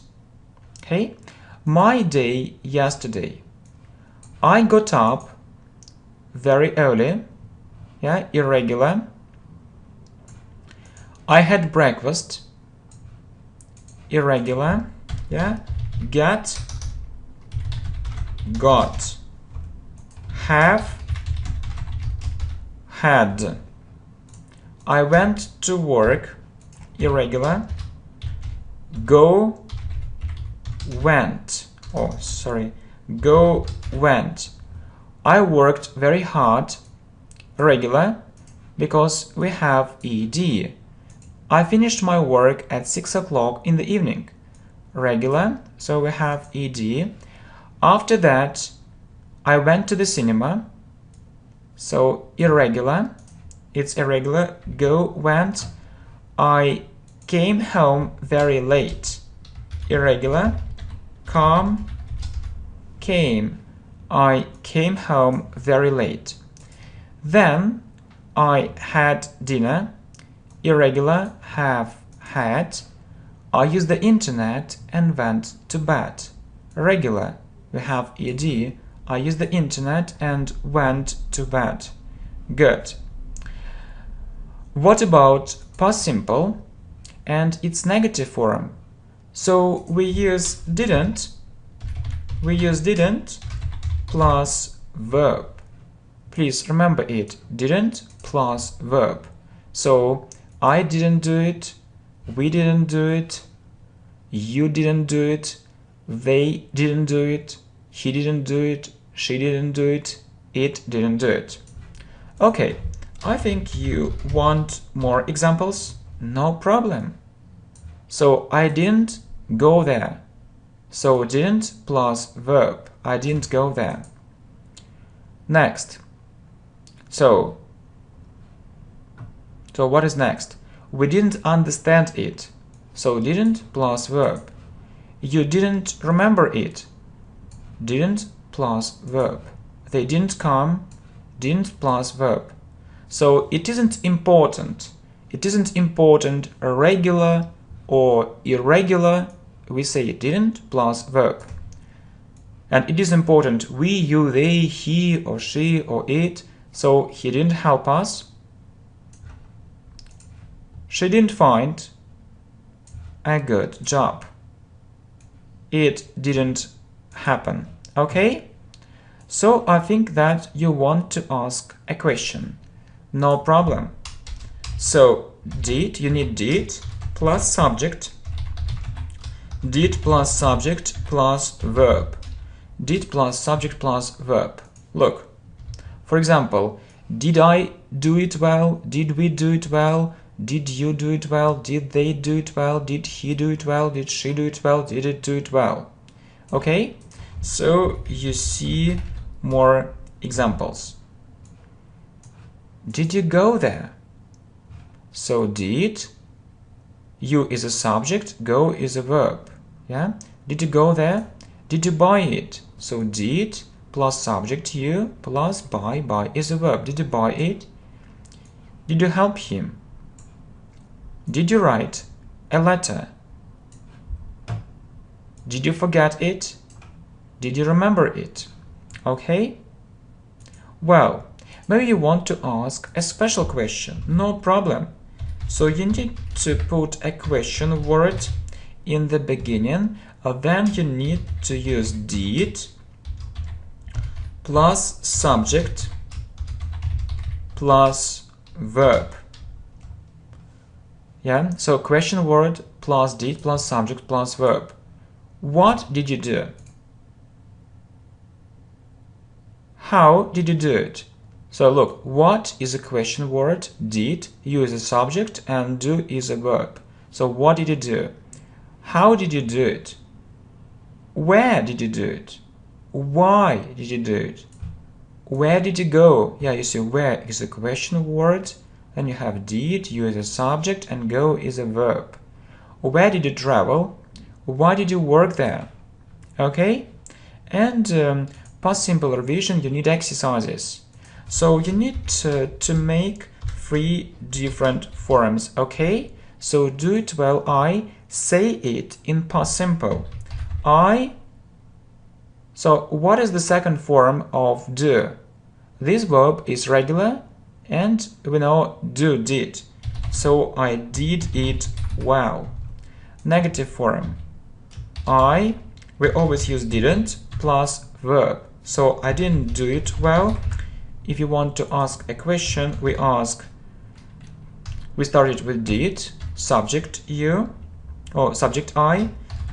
Okay? My day yesterday. I got up very early. yeah, irregular. I had breakfast, irregular, yeah, get, got, have, had. I went to work, irregular, go, went, oh sorry, go, went. I worked very hard, regular, because we have ed. I finished my work at 6 o'clock in the evening, regular, so we have ed. After that, I went to the cinema, so irregular, it's irregular, go, went. I came home very late, irregular, come, came. I came home very late. Then I had dinner, irregular, have, had. I used the internet and went to bed, regular, we have ed. I used the internet and went to bed. Good. What about past simple and its negative form? So we use didn't plus verb. Please remember it, didn't plus verb. So I didn't do it, we didn't do it, you didn't do it, they didn't do it, he didn't do it, she didn't do it, it didn't do it. Okay, I think you want more examples? No problem. So I didn't go there. So didn't plus verb. I didn't go there. Next. So what is next? We didn't understand it. So didn't plus verb. You didn't remember it. Didn't plus verb. They didn't come. Didn't plus verb. So it isn't important. It isn't important regular or irregular. We say didn't plus verb. And it is important we, you, they, he or she or it. So he didn't help us. She didn't find a good job. It didn't happen. Okay? So I think that you want to ask a question. No problem. So did, you need did plus subject. Did plus subject plus verb. Did plus subject plus verb. Look, for example, did I do it well? Did we do it well? Did you do it well? Did they do it well? Did he do it well? Did she do it well? Did it do it well? Okay, so you see more examples. Did you go there? So did, you is a subject, go is a verb. Yeah, did you go there? Did you buy it? So did plus subject, you plus buy is a verb. Did you buy it? Did you help him? Did you write a letter? Did you forget it? Did you remember it? Okay? Well, maybe you want to ask a special question. No problem. So you need to put a question word in the beginning, and then you need to use did plus subject plus verb. Yeah, so question word plus did plus subject plus verb. What did you do? How did you do it? So look, what is a question word, did, you is a subject, and do is a verb. So what did you do? How did you do it? Where did you do it? Why did you do it? Where did you go? Yeah, you see, where is a question word, then you have did, you is a subject, and go is a verb. Where did you travel? Why did you work there? Okay? And past simple revision, you need exercises. So you need to make 3 different forms, okay? So do it while I say it in past simple. So what is the second form of do? This verb is regular and we know do did. So I did it well. Negative form. We always use didn't plus verb. So I didn't do it well. If you want to ask a question, we started with did, subject you, or subject I.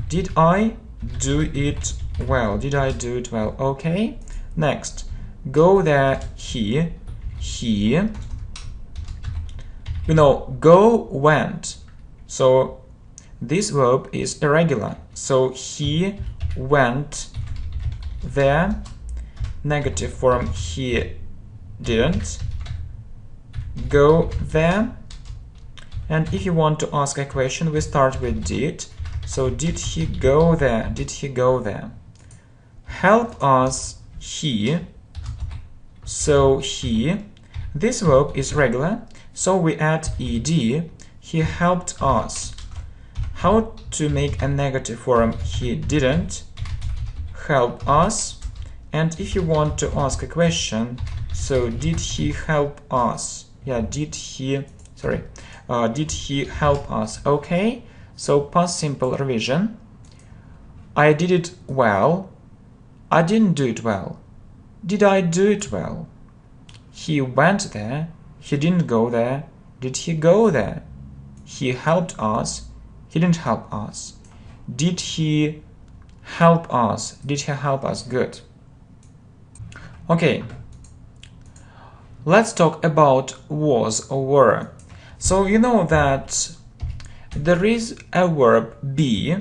Did I do it well? Did I do it well? Okay. Next, go there, he. We know go, went. So this verb is irregular. So he went there. Negative form, he didn't go there. And if you want to ask a question, we start with did. So did he go there? Did he go there? Help us, he. So he. This verb is regular, so we add ed. He helped us. How to make a negative form? He didn't help us. And if you want to ask a question, so did he help us? Yeah, did he help us? Okay, so past simple revision. I did it well. I didn't do it well. Did I do it well? He went there. He didn't go there. Did he go there? He helped us. He didn't help us. Did he help us? Did he help us? Good. Okay. Let's talk about was or were. So you know that there is a verb be,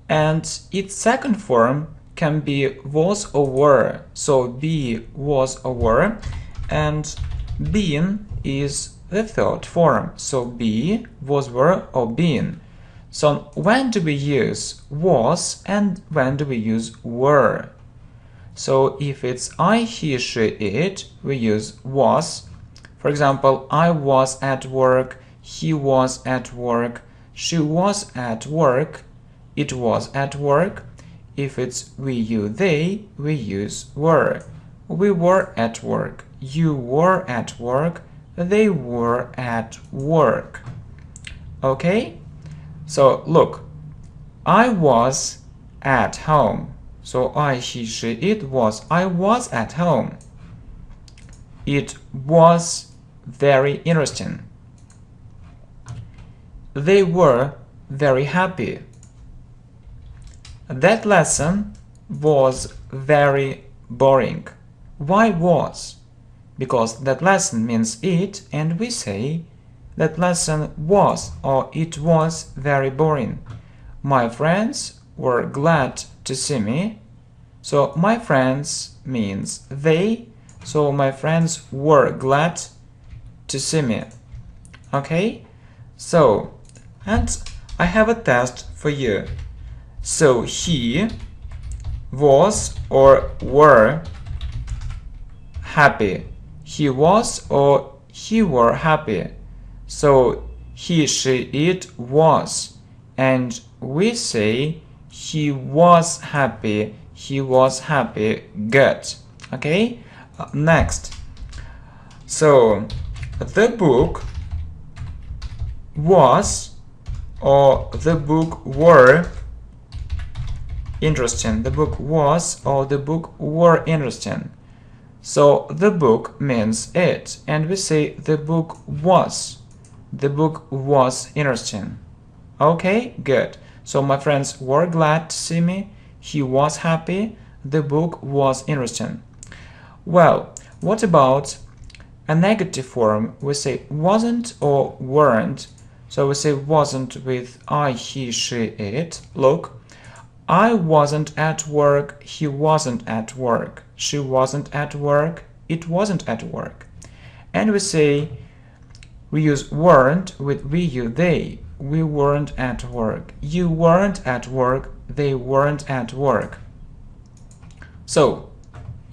and its second form can be was or were. So be, was or were, and been is the third form. So be, was, were, or been. So when do we use was and when do we use were? So if it's I, he, she, it, we use was. For example, I was at work, he was at work, she was at work, it was at work. If it's we, you, they, we use were. We were at work, you were at work, they were at work. Okay? So look, I was at home. So I, he, she, it was. I was at home. It was very interesting. They were very happy. That lesson was very boring. Why was? Because that lesson means it, and we say that lesson was or it was very boring. My friends were glad to see me. So my friends means they. So my friends were glad to see me. Okay? So, and I have a test for you. So he was or were happy. He was or he were happy. So he, she, it was. And we say he was happy. He was happy. Good. Okay? Next. So the book was or the book were interesting. The book was or the book were interesting. So the book means it, and we say the book was. The book was interesting. Okay, good. So my friends were glad to see me. He was happy. The book was interesting. Well, what about a negative form? We say wasn't or weren't. So we say wasn't with I, he, she, it. Look, I wasn't at work. He wasn't at work. She wasn't at work. It wasn't at work. And we say we use weren't with we, you, they. We weren't at work. You weren't at work. They weren't at work. So,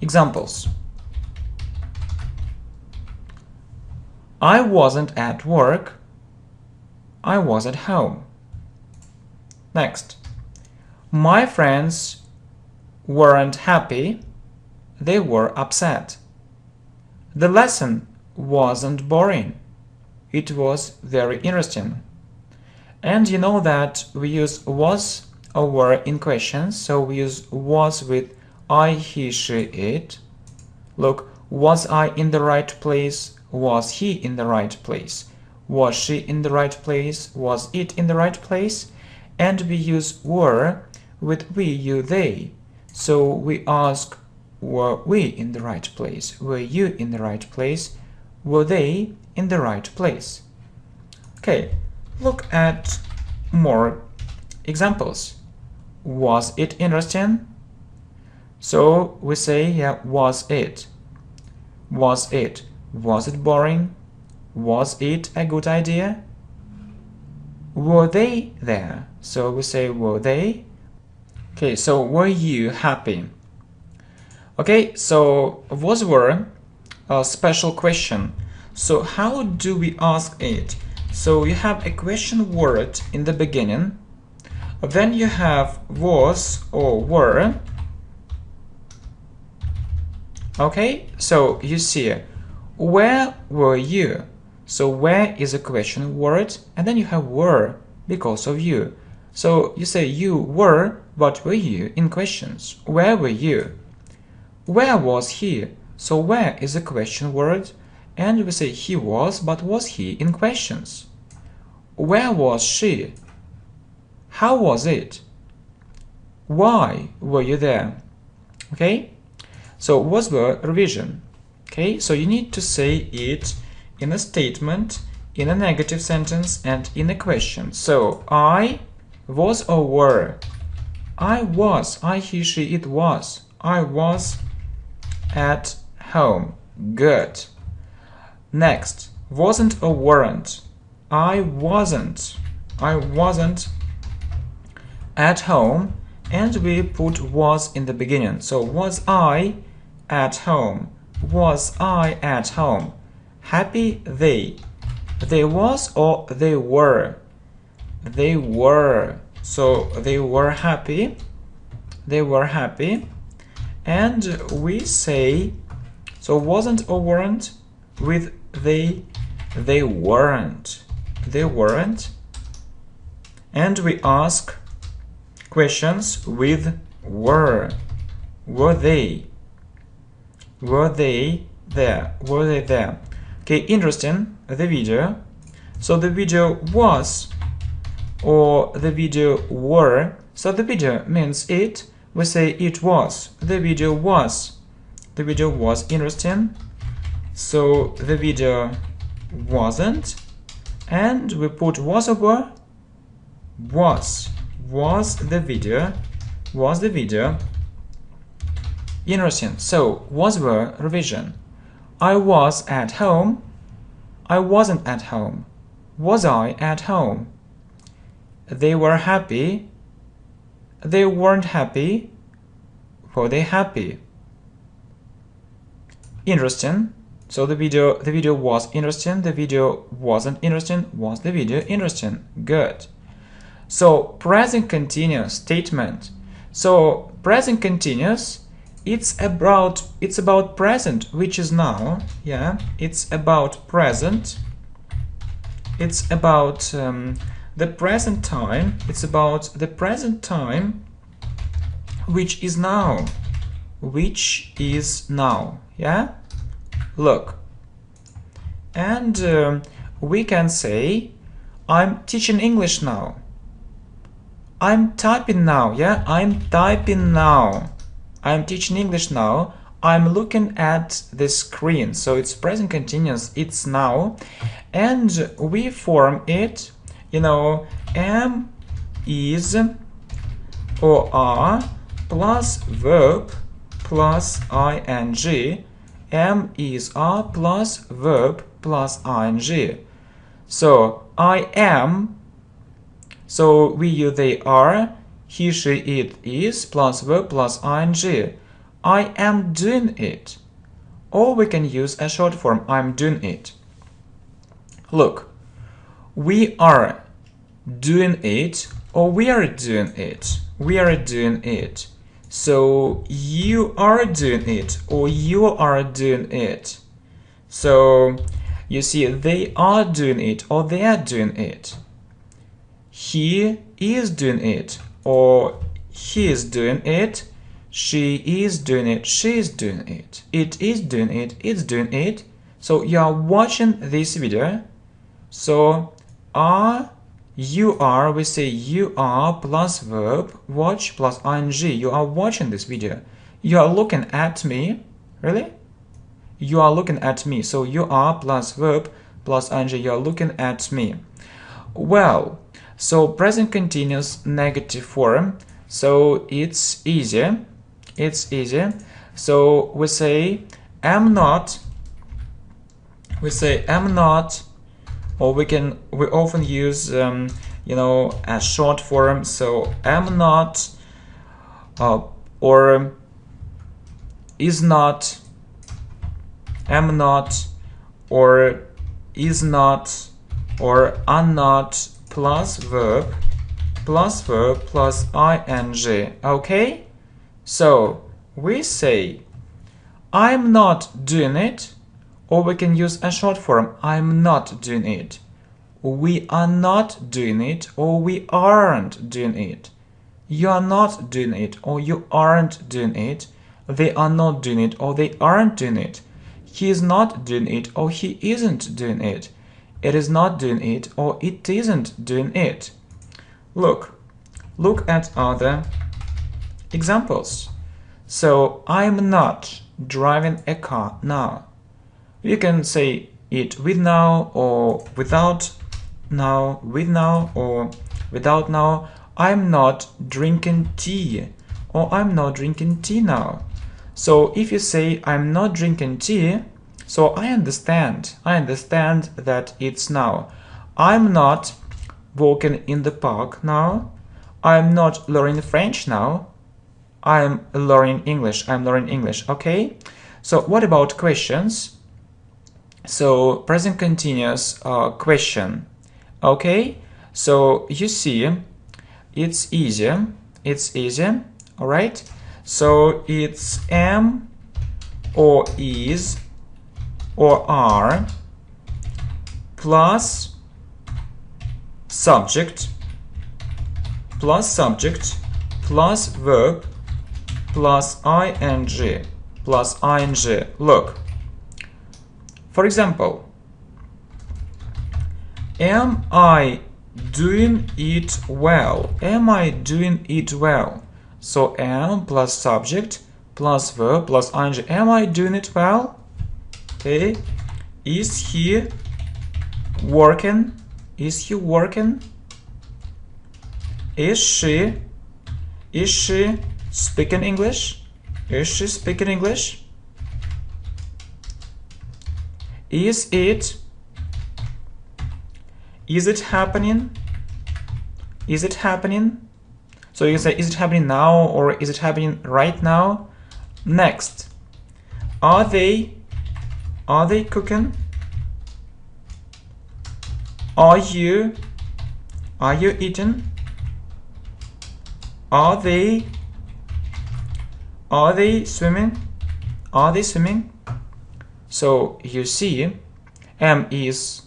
examples. I wasn't at work. I was at home. Next. My friends weren't happy. They were upset. The lesson wasn't boring. It was very interesting. And you know that we use was or were in questions, so we use was with I, he, she, it. Look, was I in the right place? Was he in the right place? Was she in the right place? Was it in the right place? And we use were with we, you, they. So we ask, were we in the right place? Were you in the right place? Were they in the right place? Okay, look at more examples. Was it interesting? So we say, yeah, was it? Was it? Was it boring? Was it a good idea? Were they there? So we say, were they? Okay, so were you happy? Okay, so was were a special question. So how do we ask it? So you have a question word in the beginning, then you have was or were. Okay, so you see, where were you? So where is a question word, and then you have were because of you. So you say you were, but were you in questions? Where were you? Where was he? So where is a question word, and we say he was, but was he in questions? Where was she? How was it? Why were you there? Okay, so was were revision. Okay, so you need to say it in a statement, in a negative sentence, and in a question. So I was or were. I was. I, he, she, it was. I was at home. Good. Next, wasn't or weren't. I wasn't. I wasn't at home, and we put was in the beginning. So was I at home? Was I at home? Happy they. They was or they were? They were. So they were happy. They were happy. And we say, so wasn't or weren't with they weren't. They weren't. And we ask questions with were. Were they? Were they there? Were they there? Okay, interesting, the video. So the video was or the video were. So the video means it. We say it was. The video was. The video was interesting. So the video wasn't. And we put was or were. Was. Was the video. Was the video interesting? So was were revision. I was at home. I wasn't at home. Was I at home? They were happy. They weren't happy. Were they happy? Interesting. So the video was interesting. The video wasn't interesting. Was the video interesting? Good. So present continuous statement. So present continuous, it's about present, which is now. Yeah, it's about present. It's about the present time. It's about the present time, which is now. Which is now. Yeah. Look. And we can say, I'm teaching English now. I'm typing now. Yeah, I'm typing now. I'm teaching English now. I'm looking at the screen. So it's present continuous. It's now. And we form it, you know, am, is, or are, plus verb, plus ing. Am, is, are, plus verb, plus ing. So I am. So we, you, they are, he, she, it is, plus verb, plus ing. I am doing it. Or we can use a short form, I'm doing it. Look, we are doing it, or we are doing it. We are doing it. So you are doing it, or you are doing it. So you see, they are doing it or they are doing it. He is doing it or he is doing it. She is doing it, she is doing it. It is doing it, it's doing it. So you are watching this video. So you are, we say you are plus verb, watch plus ing. You are watching this video. You are looking at me. Really? You are looking at me. So you are plus verb plus ing. You are looking at me. Well, so present continuous negative form. So it's easy. It's easy. So we say am not. We say am not. Or we often use a short form. So am not, or is not, am not, or is not, or are not plus verb plus ing. Okay, so we say I'm not doing it. Or we can use a short form, I'm not doing it. We are not doing it, or we aren't doing it. You are not doing it, or you aren't doing it. They are not doing it, or they aren't doing it. He is not doing it, or he isn't doing it. It is not doing it, or it isn't doing it. Look at other examples. So, I'm not driving a car now. You can say it with now or without now, with now or without now. I'm not drinking tea or I'm not drinking tea now. So if you say I'm not drinking tea, so I understand that it's now. I'm not walking in the park now. I'm not learning French now. I'm learning English. Okay? So what about questions? So present continuous question. Okay, so you see it's easy. All right, so it's am or is or are plus subject plus verb plus ing. Look, for example, am I doing it well? Am I doing it well? So am plus subject plus verb plus ing. Am I doing it well? Okay. Is he working? Is he working? Is she speaking English? Is she speaking English? Is it happening? Is it happening? So you can say, is it happening now or is it happening right now? Next, are they cooking? Are you eating? Are they swimming? Are they swimming? So you see, am is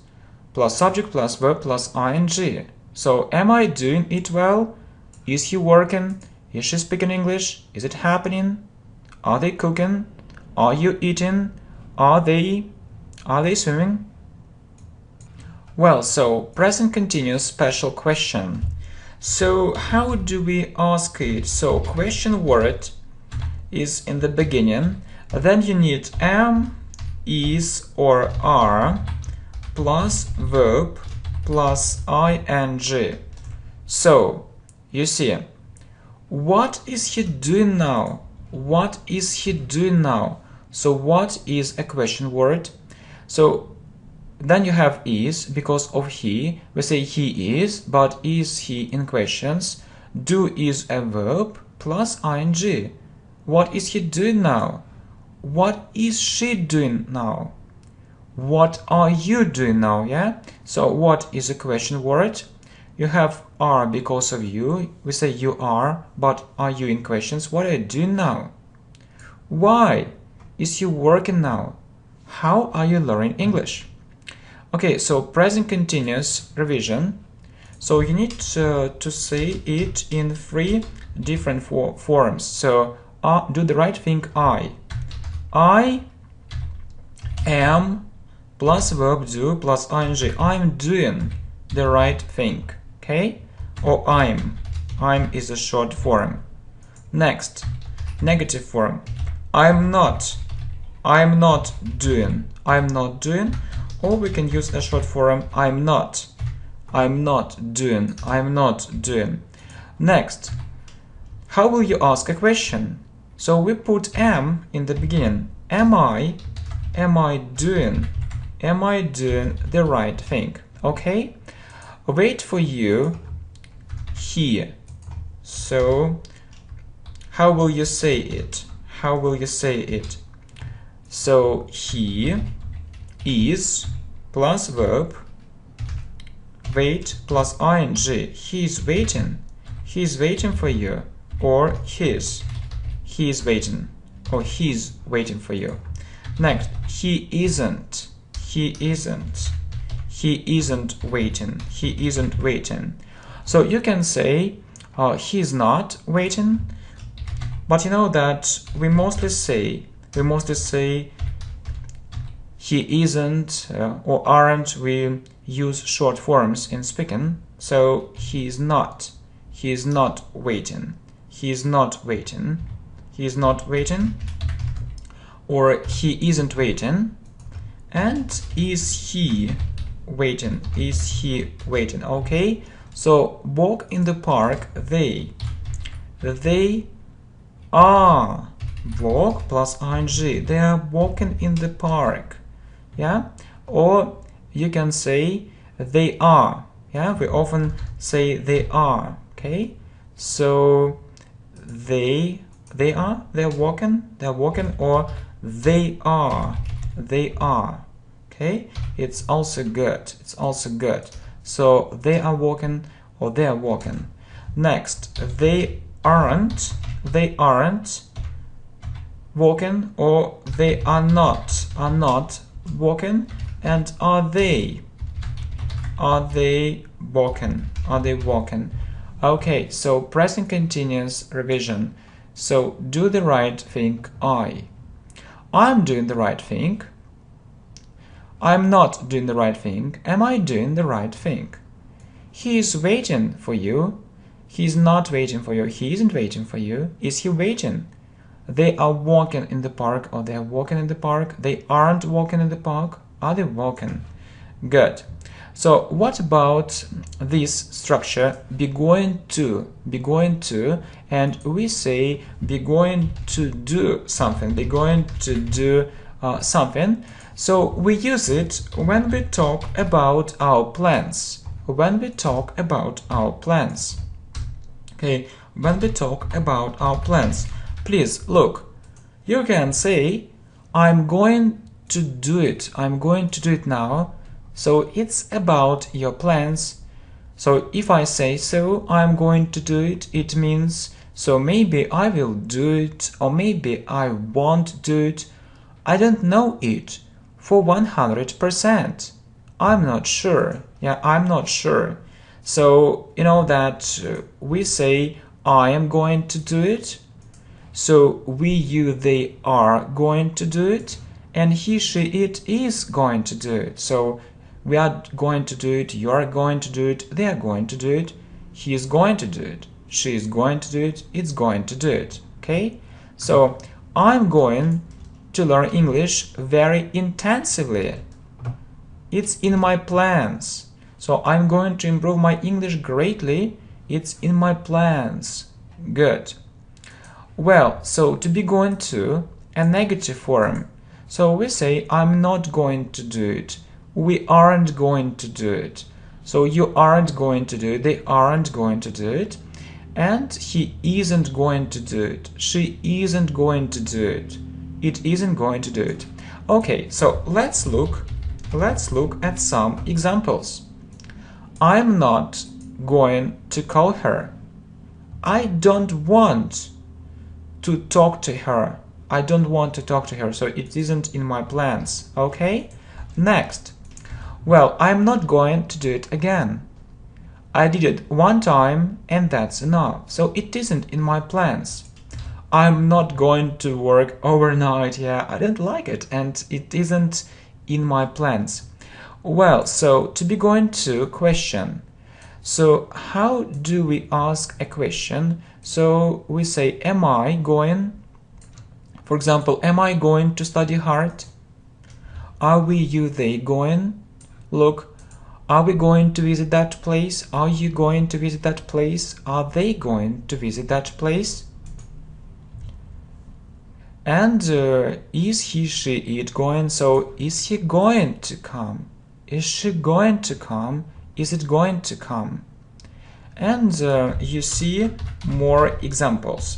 plus subject plus verb plus ing. So am I doing it well? Is he working? Is she speaking English? Is it happening? Are they cooking? Are you eating? Are they swimming? Well, so present continuous special question. So how do we ask it? So question word is in the beginning. Then you need am, is or are plus verb plus ing. So you see, what is he doing now? What is he doing now? So what is a question word? So then you have is, because of he, we say he is, but is he in questions? Do is a verb plus ing. What is he doing now? What is she doing now? What are you doing now? Yeah. So what is a question word? You have are because of you. We say you are, but are you in questions? What are you doing now? Why is he working now? How are you learning English? Okay, so present continuous revision. So you need to say it in 3 different forms. So do the right thing, I. I am plus verb do plus ing. I'm doing the right thing. Okay? Or I'm. I'm is a short form. Next, negative form. I'm not. I'm not doing. I'm not doing. Or we can use a short form. I'm not. I'm not doing. I'm not doing. Next, how will you ask a question? So we put am in the beginning. Am I doing the right thing? Okay? Wait for you here. So how will you say it? How will you say it? So he is plus verb, wait plus ing. He is waiting. He is waiting for you. Or his. He is waiting. Or he's waiting for you. Next, he isn't. He isn't. He isn't waiting. He isn't waiting. So you can say he's not waiting, but you know that we mostly say he isn't or aren't. We use short forms in speaking. So he is not. He is not waiting. He is not waiting. He is not waiting. Or he isn't waiting. And is he waiting? Is he waiting? Okay. So walk in the park. They are. Walk plus ing. They are walking in the park. Yeah. Or you can say they are. Yeah. We often say they are. Okay. So they're walking. Or they are. Okay. It's also good. So they are walking or they are walking. Next, they aren't walking or they are not walking. And are they walking? Okay, so present continuous revision. So do the right thing, I'm doing the right thing. I'm not doing the right thing. Am I doing the right thing? He is waiting for you. He is not waiting for you. He isn't waiting for you. Is he waiting? They are walking in the park or they are walking in the park. They aren't walking in the park. Are they walking? Good. So what about this structure, be going to, and we say be going to do something, be going to do something. So we use it when we talk about our plans. Okay, when we talk about our plans. Please look, you can say I'm going to do it. I'm going to do it now. So it's about your plans. So if I say so, I'm going to do it, it means so maybe I will do it or maybe I won't do it. I don't know it for 100%. I'm not sure. Yeah, I'm not sure. So you know that we say I am going to do it. So we, you, they are going to do it, and he, she, it is going to do it. So we are going to do it, you are going to do it, they are going to do it, he is going to do it, she is going to do it, it's going to do it. Okay? So I'm going to learn English very intensively. It's in my plans. So I'm going to improve my English greatly. It's in my plans. Good. Well, so to be going to, a negative form. So we say I'm not going to do it. We aren't going to do it. So you aren't going to do it. They aren't going to do it. And he isn't going to do it. She isn't going to do it. It isn't going to do it. Okay, so let's look at some examples. I'm not going to call her. I don't want to talk to her. I don't want to talk to her, so it isn't in my plans. Okay? Next. Well, I'm not going to do it again. I did it one time and that's enough, so it isn't in my plans. I'm not going to work overnight, yeah, I don't like it and it isn't in my plans. Well, so to be going to question. So how do we ask a question? So we say, am I going? For example, am I going to study hard? Are we, you, they going? Look, are we going to visit that place? Are you going to visit that place? Are they going to visit that place? And is he, she, it going? So is he going to come? Is she going to come? Is it going to come? And you see more examples.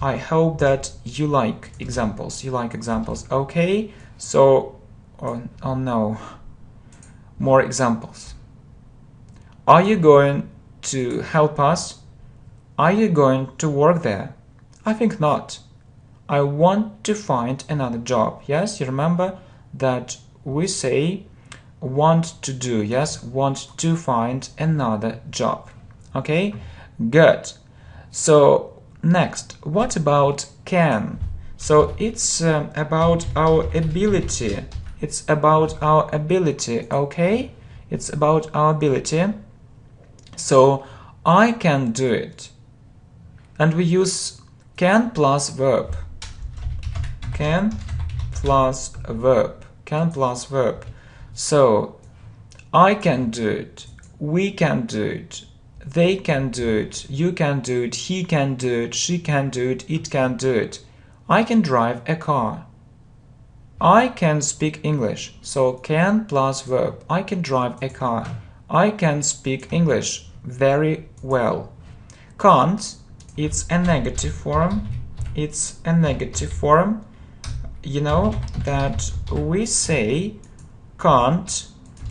I hope that you like examples. Okay, so oh no, more examples. Are you going to help us? Are you going to work there? I think not. I want to find another job. Yes, you remember that we say want to do. Yes, want to find another job. Okay, good. So next, what about can? So it's about our ability. Okay, it's about our ability. So I can do it, and we use can plus verb. So I can do it, we can do it, they can do it, you can do it, he can do it, she can do it, it can do it. I can drive a car. I can speak English. So can plus verb. I can drive a car. I can speak English very well. Can't, it's a negative form. You know that we say can't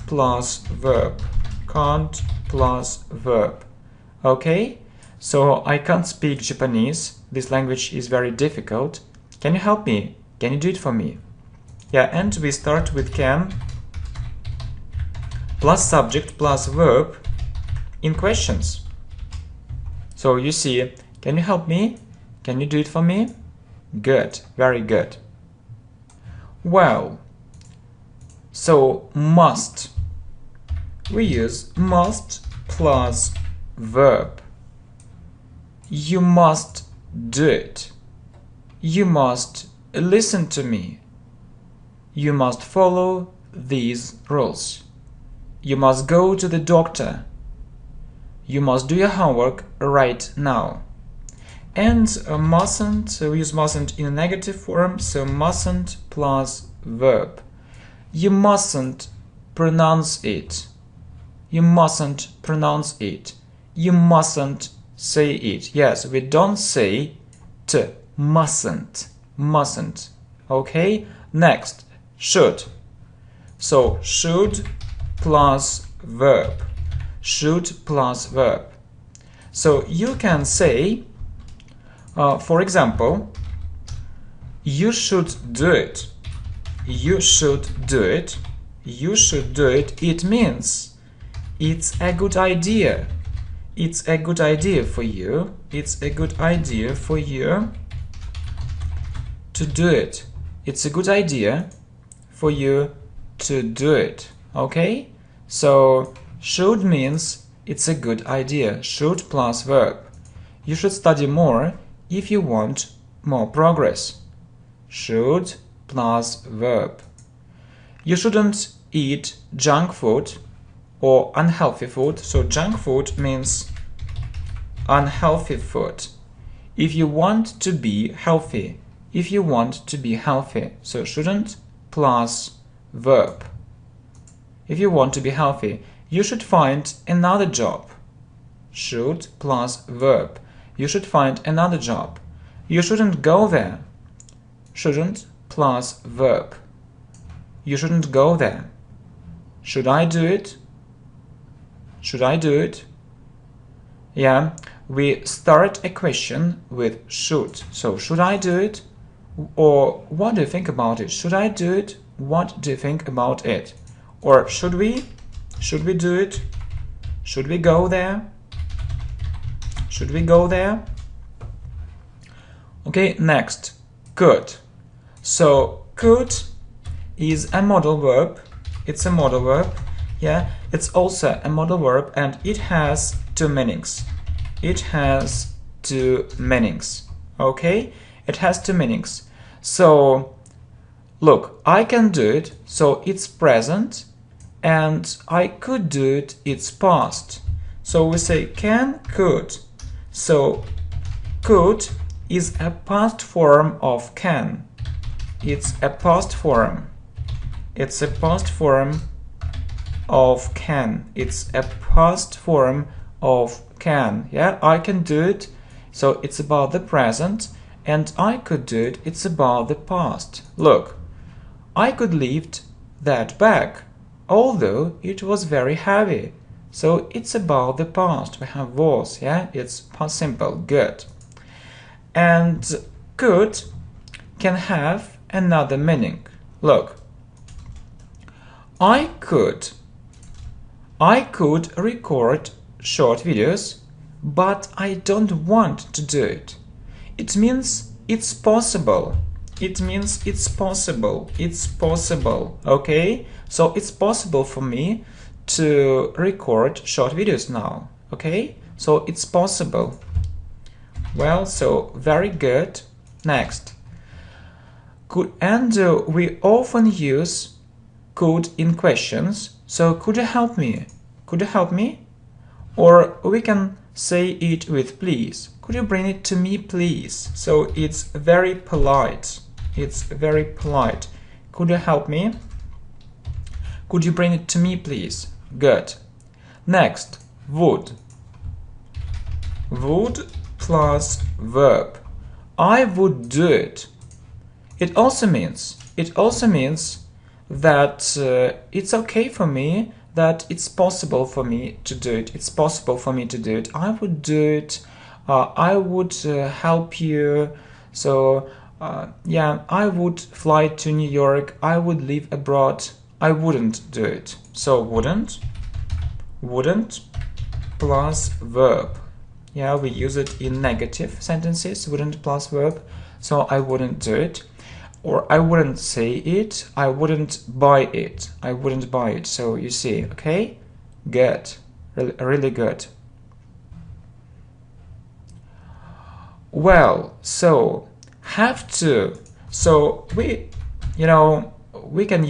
plus verb. Okay? So I can't speak Japanese. This language is very difficult. Can you help me? Can you do it for me? Yeah, and we start with can plus subject plus verb in questions. So you see, can you help me? Can you do it for me? Good, very good. Well, so must. We use must plus verb. You must do it. You must listen to me. You must follow these rules. You must go to the doctor. You must do your homework right now. And mustn't, so we use mustn't in a negative form, so mustn't plus verb. You mustn't pronounce it. You mustn't pronounce it. You mustn't say it. Yes, we don't say t. Mustn't. Okay? Next, should. So should plus verb. So you can say, for example, you should do it. It means it's a good idea. It's a good idea for you to do it. It's a good idea for you to do it. Okay? So should means it's a good idea. Should plus verb. You should study more if you want more progress. Should plus verb. You shouldn't eat junk food or unhealthy food. So junk food means unhealthy food. If you want to be healthy. So shouldn't plus verb. If you want to be healthy, you should find another job. Should plus verb. You should find another job. You shouldn't go there. Shouldn't plus verb. You shouldn't go there. Should I do it? Yeah. we start a question with should. So should I do it? Or what do you think about it? Should I do it? What do you think about it? Or should we? Should we do it? Should we go there? Should we go there? Okay, next. Could. So could is a modal verb. It's a modal verb. Yeah, it's also a modal verb and it has two meanings. It has two meanings. Okay? It has two meanings. So look, I can do it, so it's present, and I could do it, it's past. So we say can, could. So could is a past form of can. It's a past form. It's a past form of can. It's a past form of can. Yeah, I can do it, so it's about the present, and I could do it, it's about the past. Look, I could lift that bag, although it was very heavy. So it's about the past. We have was, yeah, it's past simple, good. And could can have another meaning. Look, I could record short videos, but I don't want to do it. It means it's possible. It means it's possible. It's possible. Okay? So it's possible for me to record short videos now. Okay? So it's possible. Well, so very good. Next. Could, and we often use could in questions. So could you help me? Could you help me? Or we can say it with please. Could you bring it to me, please? So it's very polite. It's very polite. Could you help me? Could you bring it to me, please? Good. Next, would. Would plus verb. I would do it. It also means that it's okay for me, that it's possible for me to do it. It's possible for me to do it. I would do it. I would help you. So yeah, I would fly to New York. I would live abroad. I wouldn't do it. So wouldn't plus verb. Yeah, we use it in negative sentences. Wouldn't plus verb. So I wouldn't do it. Or I wouldn't say it, I wouldn't buy it, I wouldn't buy it. So you see, okay? Good, really good. Well, so have to. So we can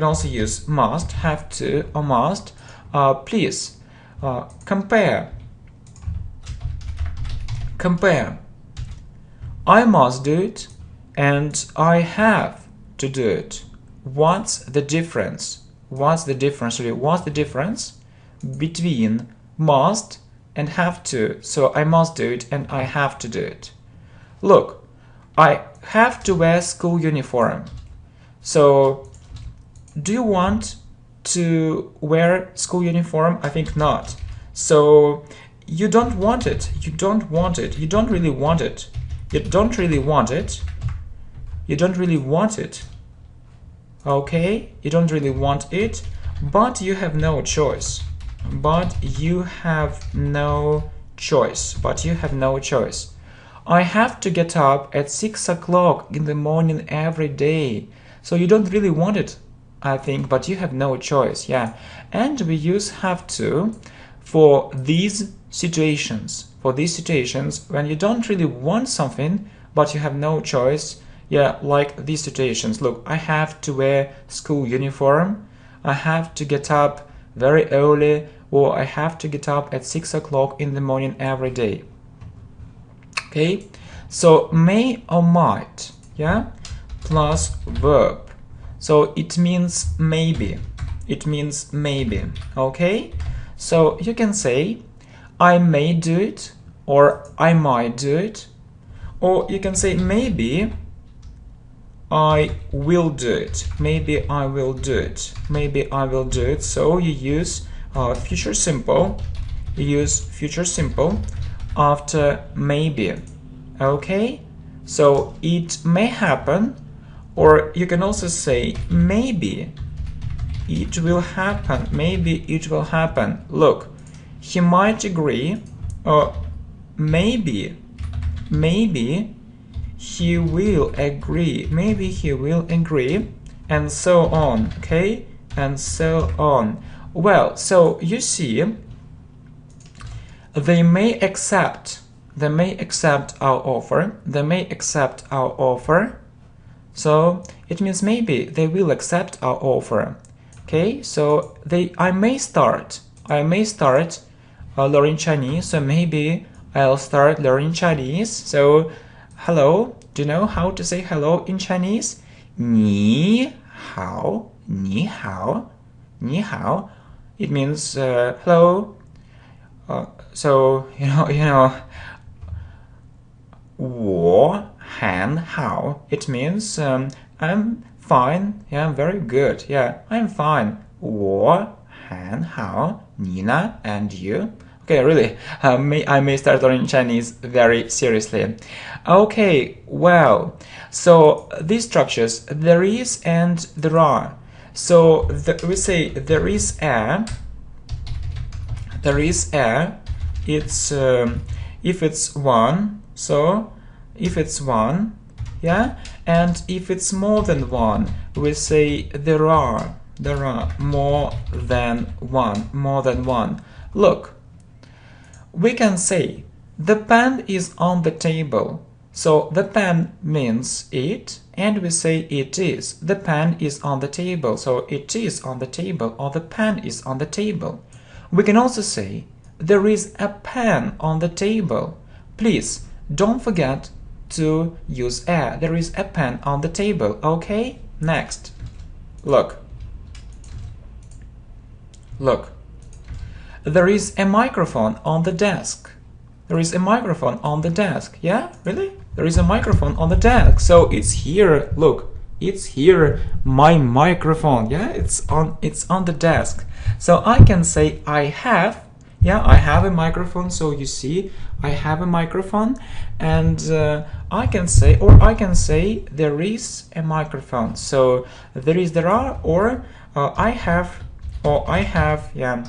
also use must, have to, or must. Please compare. I must do it. And I have to do it. What's the difference? What's the difference? Really, what's the difference between must and have to? So I must do it and I have to do it. Look, I have to wear school uniform. So do you want to wear school uniform? I think not. So you don't want it. You don't want it. You don't really want it. You don't really want it. You don't really want it. Okay? You don't really want it, but you have no choice. But you have no choice. But you have no choice. I have to get up at 6 o'clock in the morning every day. So you don't really want it, I think, but you have no choice. Yeah. And we use have to for these situations. For these situations when you don't really want something, but you have no choice. Yeah, like these situations. Look, I have to wear school uniform. I have to get up very early, or I have to get up at 6 o'clock in the morning every day. Okay, so may or might, yeah, plus verb. So it means maybe. It means maybe. Okay, so you can say I may do it, or I might do it, or you can say maybe I will do it. Maybe I will do it. Maybe I will do it. So you use future simple. You use future simple after maybe. Okay? So it may happen, or you can also say maybe it will happen. Maybe it will happen. Look, he might agree, or maybe he will agree. Maybe he will agree, and so on. Okay? And so on. Well, so you see, they may accept our offer. They may accept our offer. So it means maybe they will accept our offer. Okay, so I may start learning Chinese. So maybe I'll start learning Chinese. So hello, do you know how to say hello in Chinese? 你好, 你好, 你好. It means hello. So you know, 我很好. It means I'm fine. Yeah, I'm very good. Yeah, I'm fine. 我很好. 你呢? And you? Okay, really, I may start learning Chinese very seriously. Okay, well, so these structures, there is and there are. So we say there is a. It's if it's one. So if it's one, yeah, and if it's more than one, we say there are more than one. Look, we can say the pen is on the table. So the pen means it, and we say it is. The pen is on the table. So it is on the table, or the pen is on the table. We can also say there is a pen on the table. Please don't forget to use a. There is a pen on the table. Okay? Next. Look. There is a microphone on the desk. There is a microphone on the desk. Yeah? Really? There is a microphone on the desk. So it's here. Look. It's here. My microphone. Yeah? It's on the desk. So I can say I have. Yeah, I have a microphone. So you see, I have a microphone, and I can say there is a microphone. So there are, or I have, yeah,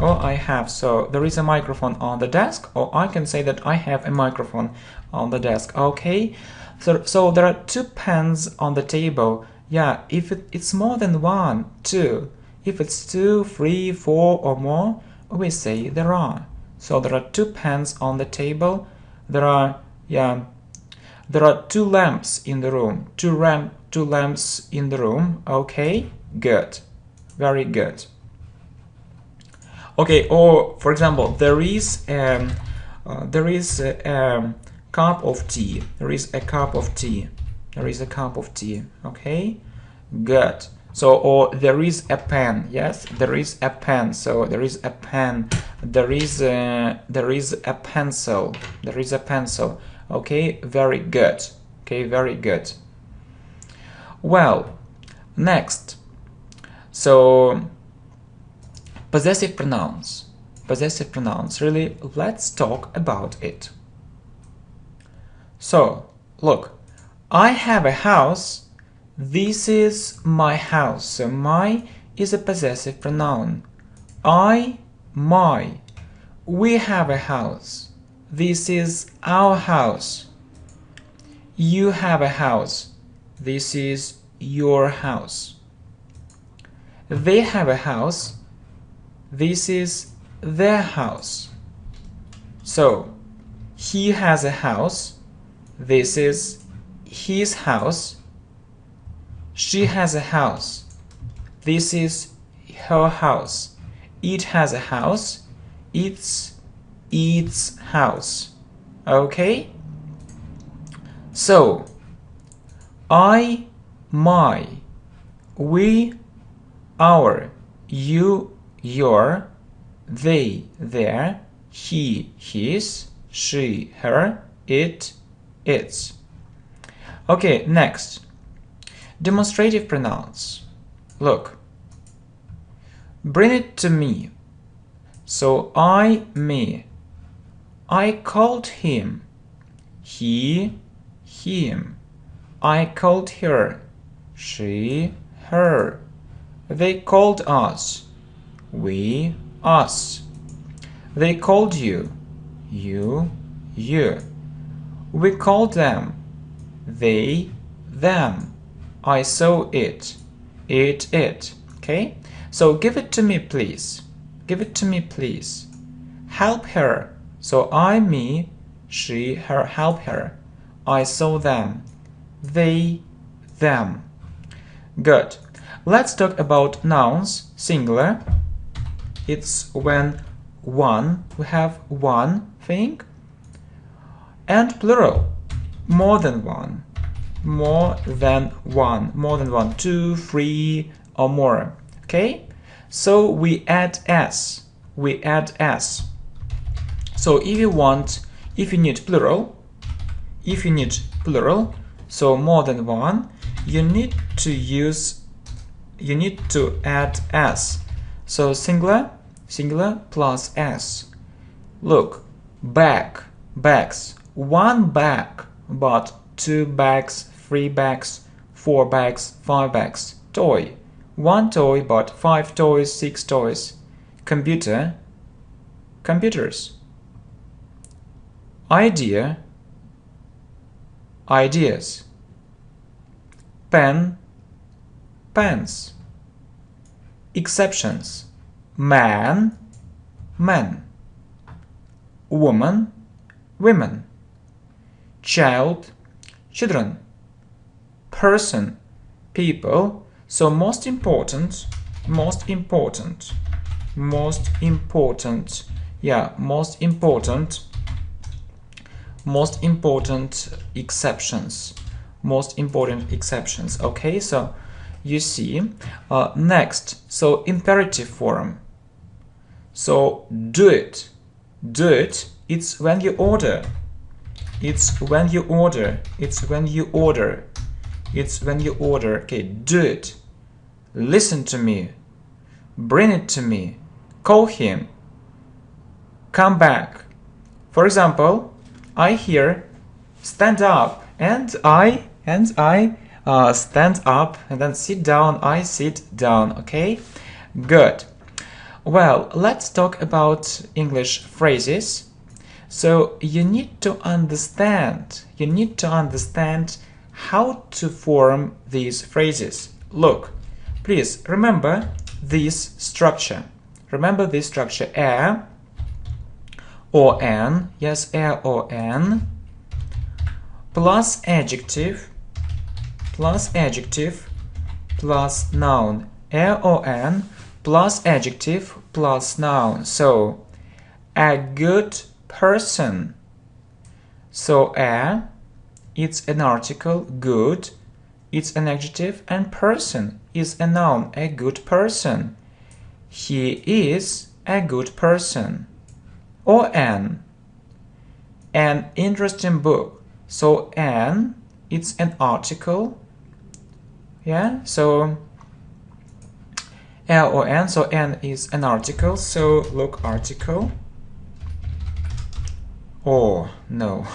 or I have. So there is a microphone on the desk, or I can say that I have a microphone on the desk. Okay, so there are two pens on the table. Yeah, if it's more than one, two. If it's 2, 3, 4 or more, we say there are. So there are two pens on the table. There are two lamps in the room. Two lamps in the room. Okay, good, very good. Okay, or for example, there is a cup of tea. There is a cup of tea. There is a cup of tea. Okay, good. So, or there is a pen. Yes, there is a pen. So there is a pen. There is a pencil. There is a pencil. Okay, very good. Okay, very good. Well, next. So possessive pronouns. Possessive pronouns. Really, let's talk about it. So look, I have a house. This is my house. So my is a possessive pronoun. I, my. We have a house. This is our house. You have a house. This is your house. They have a house. This is their house. So he has a house. This is his house. She has a house. This is her house. It has a house. It's its house. Okay? So, I, my, we, our, you, your, they, their, he, his, she, her, it, its. Okay, next. Demonstrative pronouns. Look. Bring it to me. So I, me. I called him. He, him. I called her. She, her. They called us. We, us. They called you. You, you. We called them. They, them. I saw it. It. Okay? So give it to me, please. Give it to me, please. Help her. So I, me, she, her, help her. I saw them. They, them. Good. Let's talk about nouns, singular. It's when one, we have one thing. And plural, more than one. More than one. More than one. 2, 3, or more. Okay? So we add s. We add s. So if you need plural, so more than one, you need to add s. So singular plus s. Look, bag, bags, one bag, but 2 bags, 3 bags, 4 bags, 5 bags. Toy, one toy, but 5 toys, 6 toys. Computer, computers. Idea, ideas. Pen, pens. Exceptions, man, men. Woman, women. Child, children. Person, people. So most important exceptions. Okay, so you see, next, so imperative form. So do it, it's when you order. Okay, do it. Listen to me. Bring it to me. Call him. Come back. For example, I hear stand up, and I stand up, and then sit down, I sit down. Okay, good. Well, let's talk about English phrases. So you need to understand how to form these phrases. Look, please remember this structure. A or an, yes, a or an, plus adjective, plus noun. A or an plus adjective plus noun. So a good person. So a, it's an article, good, it's an adjective, and person is a noun, a good person. He is a good person. Or an interesting book. So an, it's an article. Yeah, so a or an, so an is an article. So look, article. Oh no,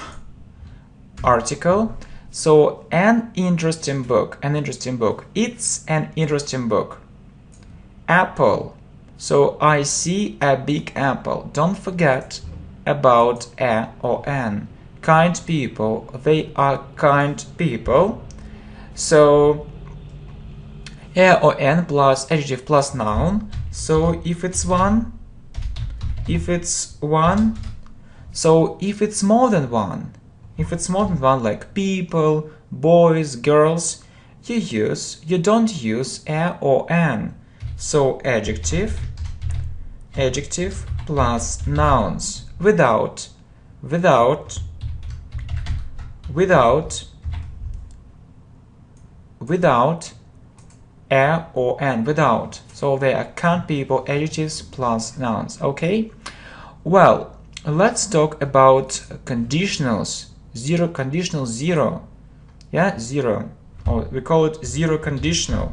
article. So an interesting book, it's an interesting book. Apple. So I see a big apple. Don't forget about a or an. Kind people, they are kind people. So a or an plus adjective plus noun. So if it's one, so if it's more than one, like people, boys, girls, you don't use a or an. So adjective plus nouns. Without a or an, without. So they are kind people, adjectives plus nouns. Okay, well, let's talk about conditionals. Conditional zero. Yeah, zero, or we call it zero conditional.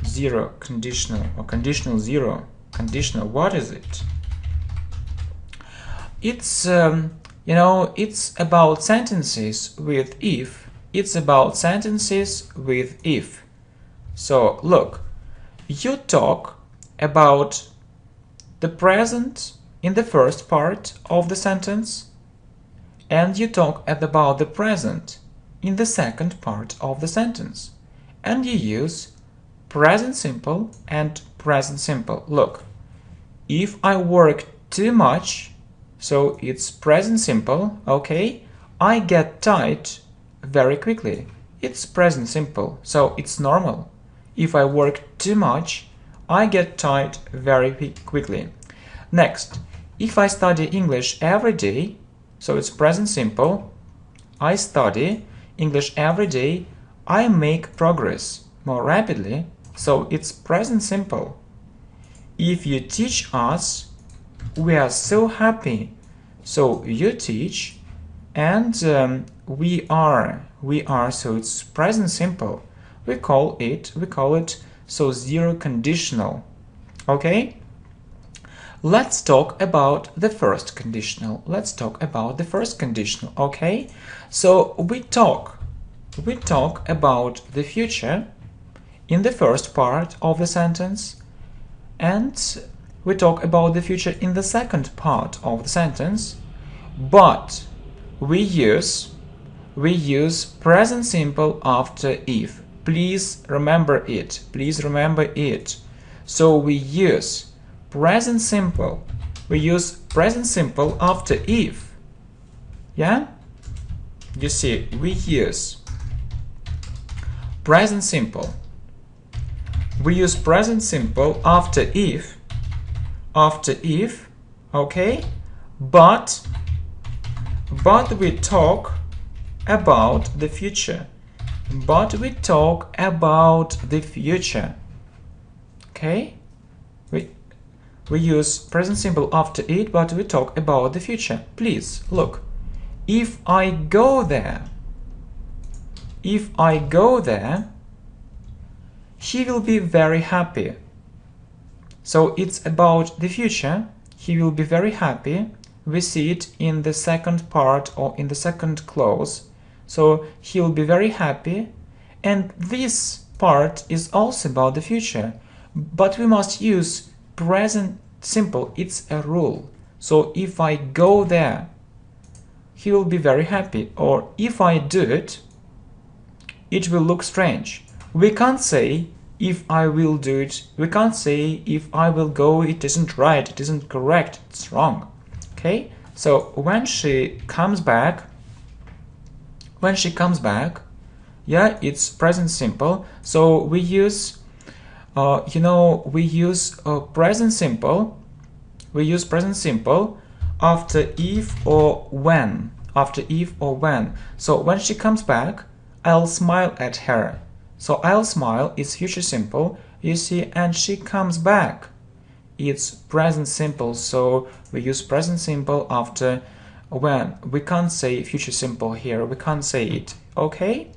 Zero conditional, or conditional zero. Conditional, what is it? It's it's about sentences with if. It's about sentences with if. So look, you talk about the present in the first part of the sentence, and you talk about the present in the second part of the sentence, and you use present simple and present simple. Look, if I work too much, so it's present simple, okay? I get tired very quickly. It's present simple, so it's normal. If I work too much, I get tired very quickly. Next, if I study English every day, so it's present simple. I study English every day, I make progress more rapidly, so it's present simple. If you teach us, we are so happy. So you teach, and we are, so it's present simple. We call it so zero conditional. Okay? Let's talk about the first conditional. Okay? So we talk about the future in the first part of the sentence, and we talk about the future in the second part of the sentence, but we use present simple after if. Please remember it. So we use present simple. After if. Yeah? You see, we use present simple. We use present simple after if, okay? But we talk about the future. Okay? We use present simple after it, but we talk about the future. Please look. If I go there, he will be very happy. So it's about the future. He will be very happy. We see it in the second part or in the second clause. So he will be very happy. And this part is also about the future. But we must use present simple. It's a rule. So if I go there, he will be very happy. Or if I do it, it will look strange. We can't say if I will do it. We can't say if I will go, it isn't right, it isn't correct, it's wrong. Okay? So when she comes back, yeah, it's present simple. So we use present simple. We use present simple after if or when. So when she comes back, I'll smile at her. So I'll smile is future simple, you see, and she comes back. It's present simple, so we use present simple after when. We can't say future simple here, we can't say it, okay?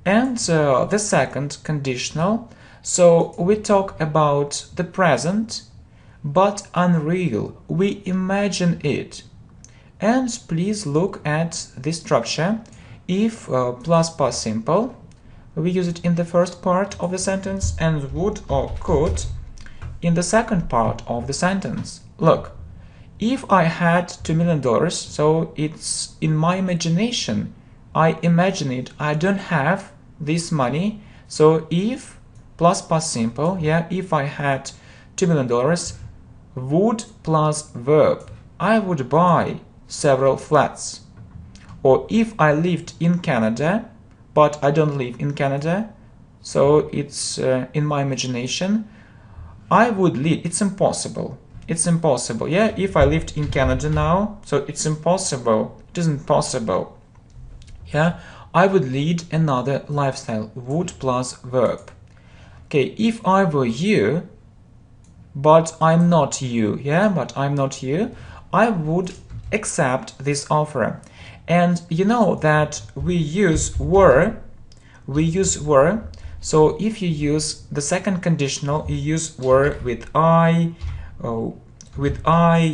And the second conditional, so we talk about the present, but unreal, we imagine it. And please look at this structure. If plus past simple, we use it in the first part of the sentence, and would or could in the second part of the sentence. Look, if I had $2 million, so it's in my imagination. I imagine it. I don't have this money. So if plus past simple, yeah, if I had $2 million, would plus verb, I would buy several flats. Or if I lived in Canada, but I don't live in Canada, so it's in my imagination, I would lead. It's impossible. Yeah, if I lived in Canada now, so it's impossible. It isn't possible. Yeah, I would lead another lifestyle. Would plus verb. Okay, if I were you, but I'm not you. Yeah, but I'm not you, I would accept this offer. And you know that we use were. So if you use the second conditional, you use were with I,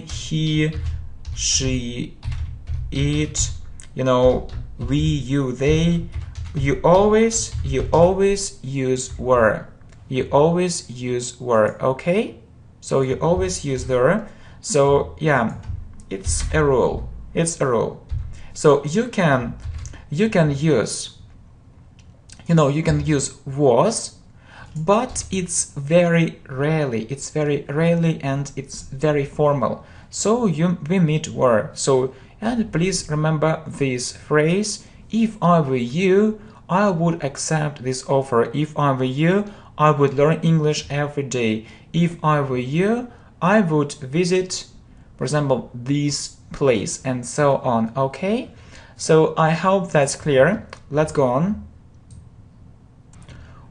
he, she, it, you know, we, you, they. You always use were. You always use were, okay? So you always use were. So yeah, it's a rule. It's a rule. So you can use, you can use was, but it's very rarely. It's very rarely and it's very formal. So we meet were. So, and please remember this phrase: if I were you, I would accept this offer. If I were you, I would learn English every day. If I were you, I would visit, for example, this place, and so on. Okay? So I hope that's clear. Let's go on.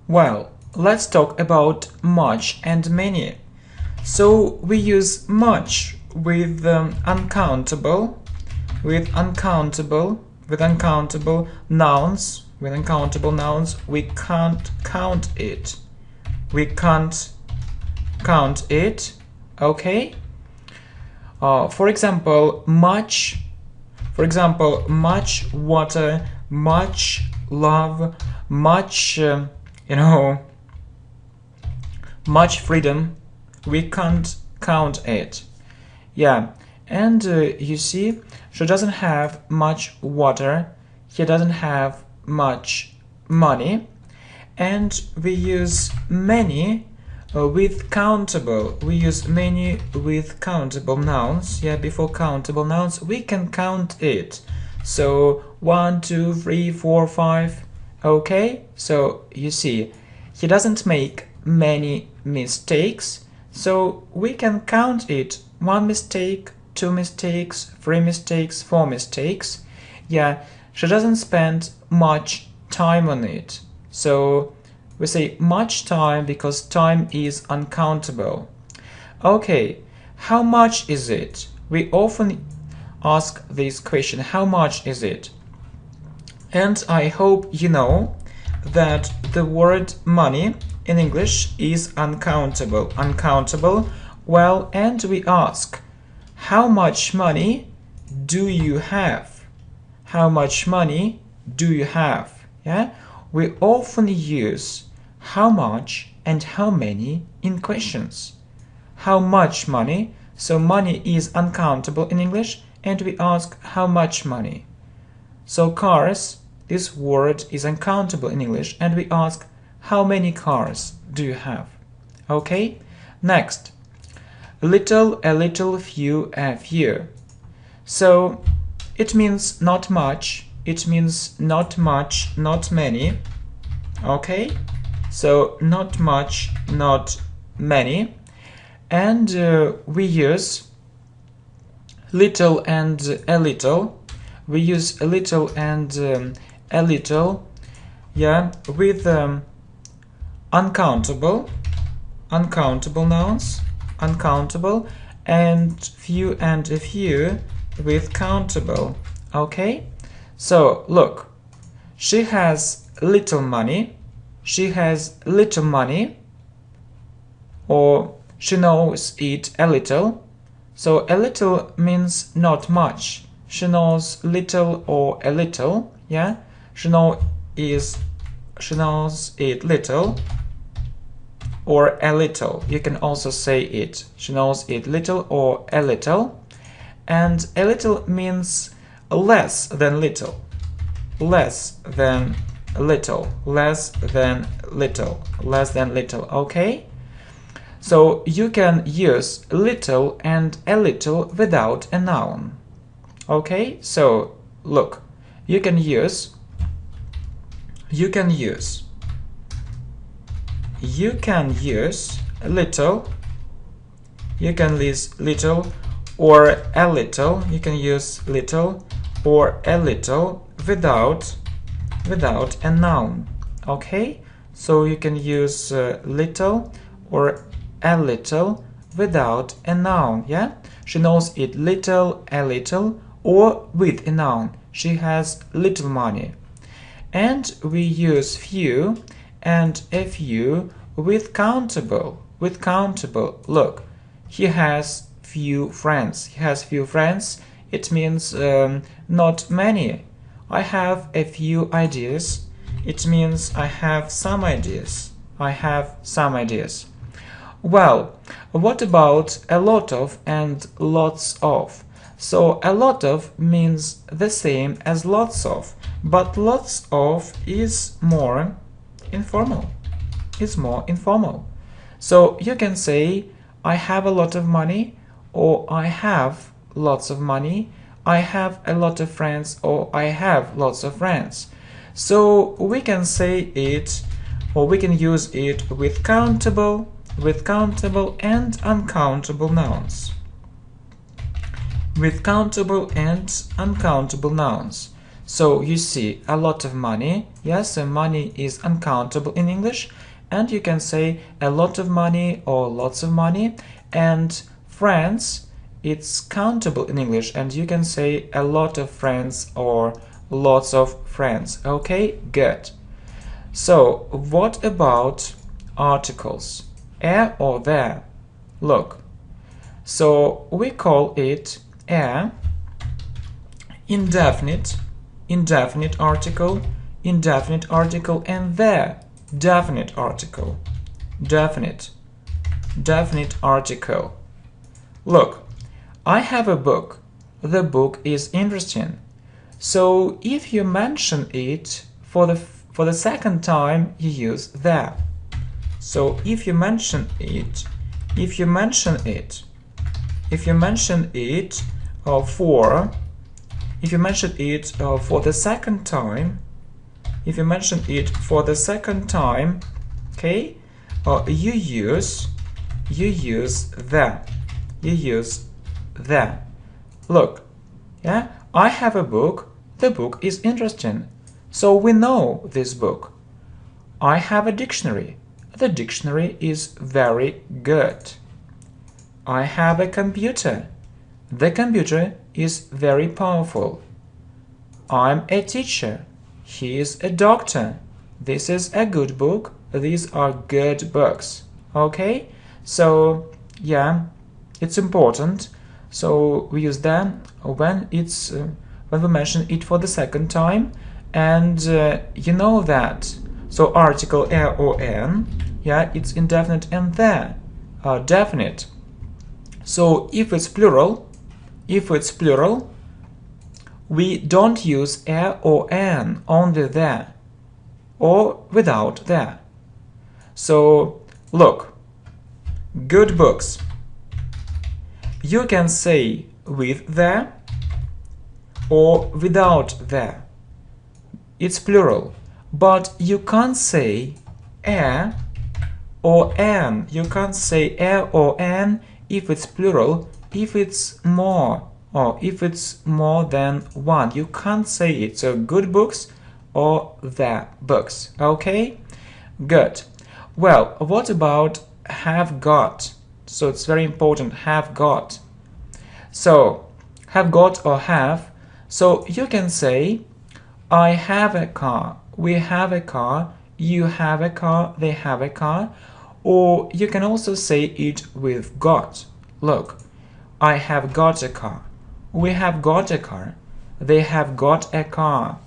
Well, let's talk about much and many. So we use much with uncountable nouns. With uncountable nouns, we can't count it. We can't count it. Okay? For example, much. For example, much water, much love, much, much freedom. We can't count it. Yeah, and you see, she doesn't have much water. He doesn't have much money. And we use many with countable. We use many with countable nouns. Yeah, before countable nouns, we can count it. So 1, 2, 3, 4, 5. Okay, so you see, he doesn't make many mistakes. So we can count it: 1 mistake, 2 mistakes, 3 mistakes, 4 mistakes. Yeah, she doesn't spend much time on it. So we say much time because time is uncountable. Okay, how much is it? We often ask this question: how much is it? And I hope you know that the word money in English is uncountable. Uncountable. Well, and we ask, how much money do you have? How much money do you have? Yeah, we often use how much and how many in questions. How much money? So money is uncountable in English, and we ask how much money. So cars, this word is uncountable in English, and we ask how many cars do you have? Okay? Next, a little, few, a few. So it means not much. It means not much, not many. Okay? So not much, not many. And we use little and a little. We use a little and a little, yeah, with uncountable nouns, uncountable, and few and a few with countable. Okay? So look, she has little money. She has little money, or she knows it a little. So a little means not much. She knows little or a little. Yeah, she knows it little or a little. You can also say it. She knows it little or a little. And a little means less than little. Less than little. Less than little. Less than little. Okay? So you can use little and a little without a noun. Okay? So look, you can use little, you can use little or a little, you can use little or a little without a noun. Okay? So you can use little or a little without a noun. Yeah? She knows it little, a little, or with a noun. She has little money. And we use few and a few with countable. With countable. Look, he has few friends. He has few friends. It means not many. I have a few ideas. It means I have some ideas. I have some ideas. Well, what about a lot of and lots of? So a lot of means the same as lots of, but lots of is more informal. It's more informal. So you can say I have a lot of money, or I have lots of money, I have a lot of friends, or I have lots of friends. So we can say it, or we can use it with countable and uncountable nouns. With countable and uncountable nouns. So you see a lot of money. Yes, so money is uncountable in English, and you can say a lot of money or lots of money. And friends, it's countable in English, and you can say a lot of friends or lots of friends. Okay, good. So what about articles? A or there? Look, so we call it a indefinite article, and the definite article, definite article. Look, I have a book. The book is interesting. So if you mention it for the second time, you use the. So if you mention it for the second time, okay, you use the. Look, yeah, I have a book. The book is interesting. So we know this book. I have a dictionary. The dictionary is very good. I have a computer. The computer is very powerful. I'm a teacher. He is a doctor. This is a good book. These are good books. Okay? So, yeah, it's important. So we use them when we mention it for the second time, and you know that. So article a or n, yeah, it's indefinite, and the definite. So if it's plural, we don't use a or n, only the, or without the. So look, good books. You can say with the or without the. It's plural, but you can't say a or an. You can't say a or an if it's plural, if it's more, or if it's more than one. You can't say it. So good books or the books. Okay? Good. Well, what about have got? So it's very important, have got. So have got or have. So you can say I have a car, we have a car, you have a car, they have a car. Or you can also say it with got. Look, I have got a car, we have got a car, they have got a car.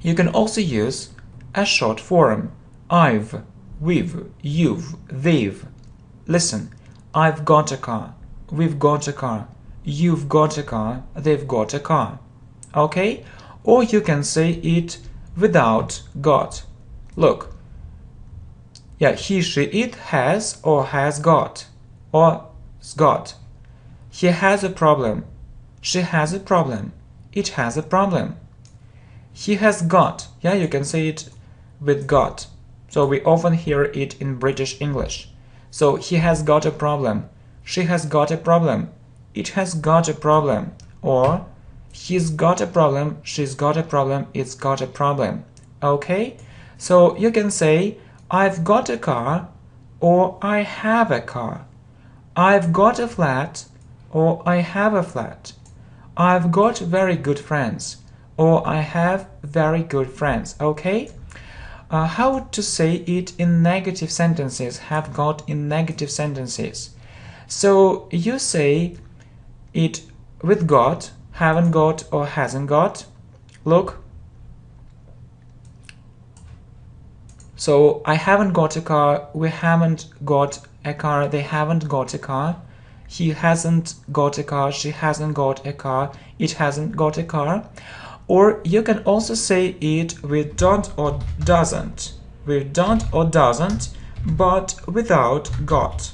You can also use a short form, I've, we've, you've, they've. Listen, I've got a car, we've got a car, you've got a car, they've got a car. Okay? Or you can say it without got. Look, yeah, he, she, it has or has got, or got. He has a problem, she has a problem, it has a problem. He has got, yeah, you can say it with got. So we often hear it in British English. So he has got a problem, she has got a problem, it has got a problem, or he's got a problem, she's got a problem, it's got a problem. Okay? So you can say I've got a car, or I have a car. I've got a flat, or I have a flat. I've got very good friends, or I have very good friends. Okay? How to say it in negative sentences, have got in negative sentences. So you say it with got, haven't got or hasn't got. Look. So I haven't got a car, we haven't got a car, they haven't got a car, he hasn't got a car, she hasn't got a car, it hasn't got a car. Or you can also say it with don't or doesn't, with don't or doesn't, but without got,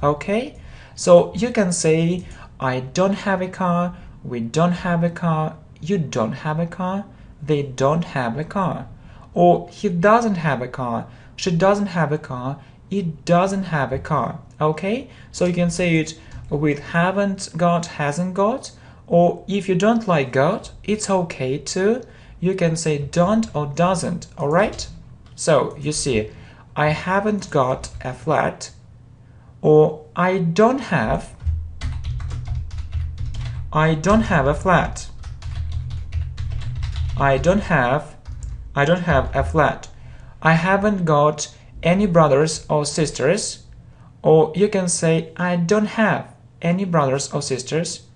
okay? So you can say I don't have a car, we don't have a car, you don't have a car, they don't have a car. Or he doesn't have a car, she doesn't have a car, it doesn't have a car, okay? So you can say it with haven't got, hasn't got, or if you don't like got, it's okay too. You can say don't or doesn't, alright? So you see, I haven't got a flat, or I don't have a flat. I don't have a flat. I haven't got any brothers or sisters. Or you can say I don't have any brothers or sisters.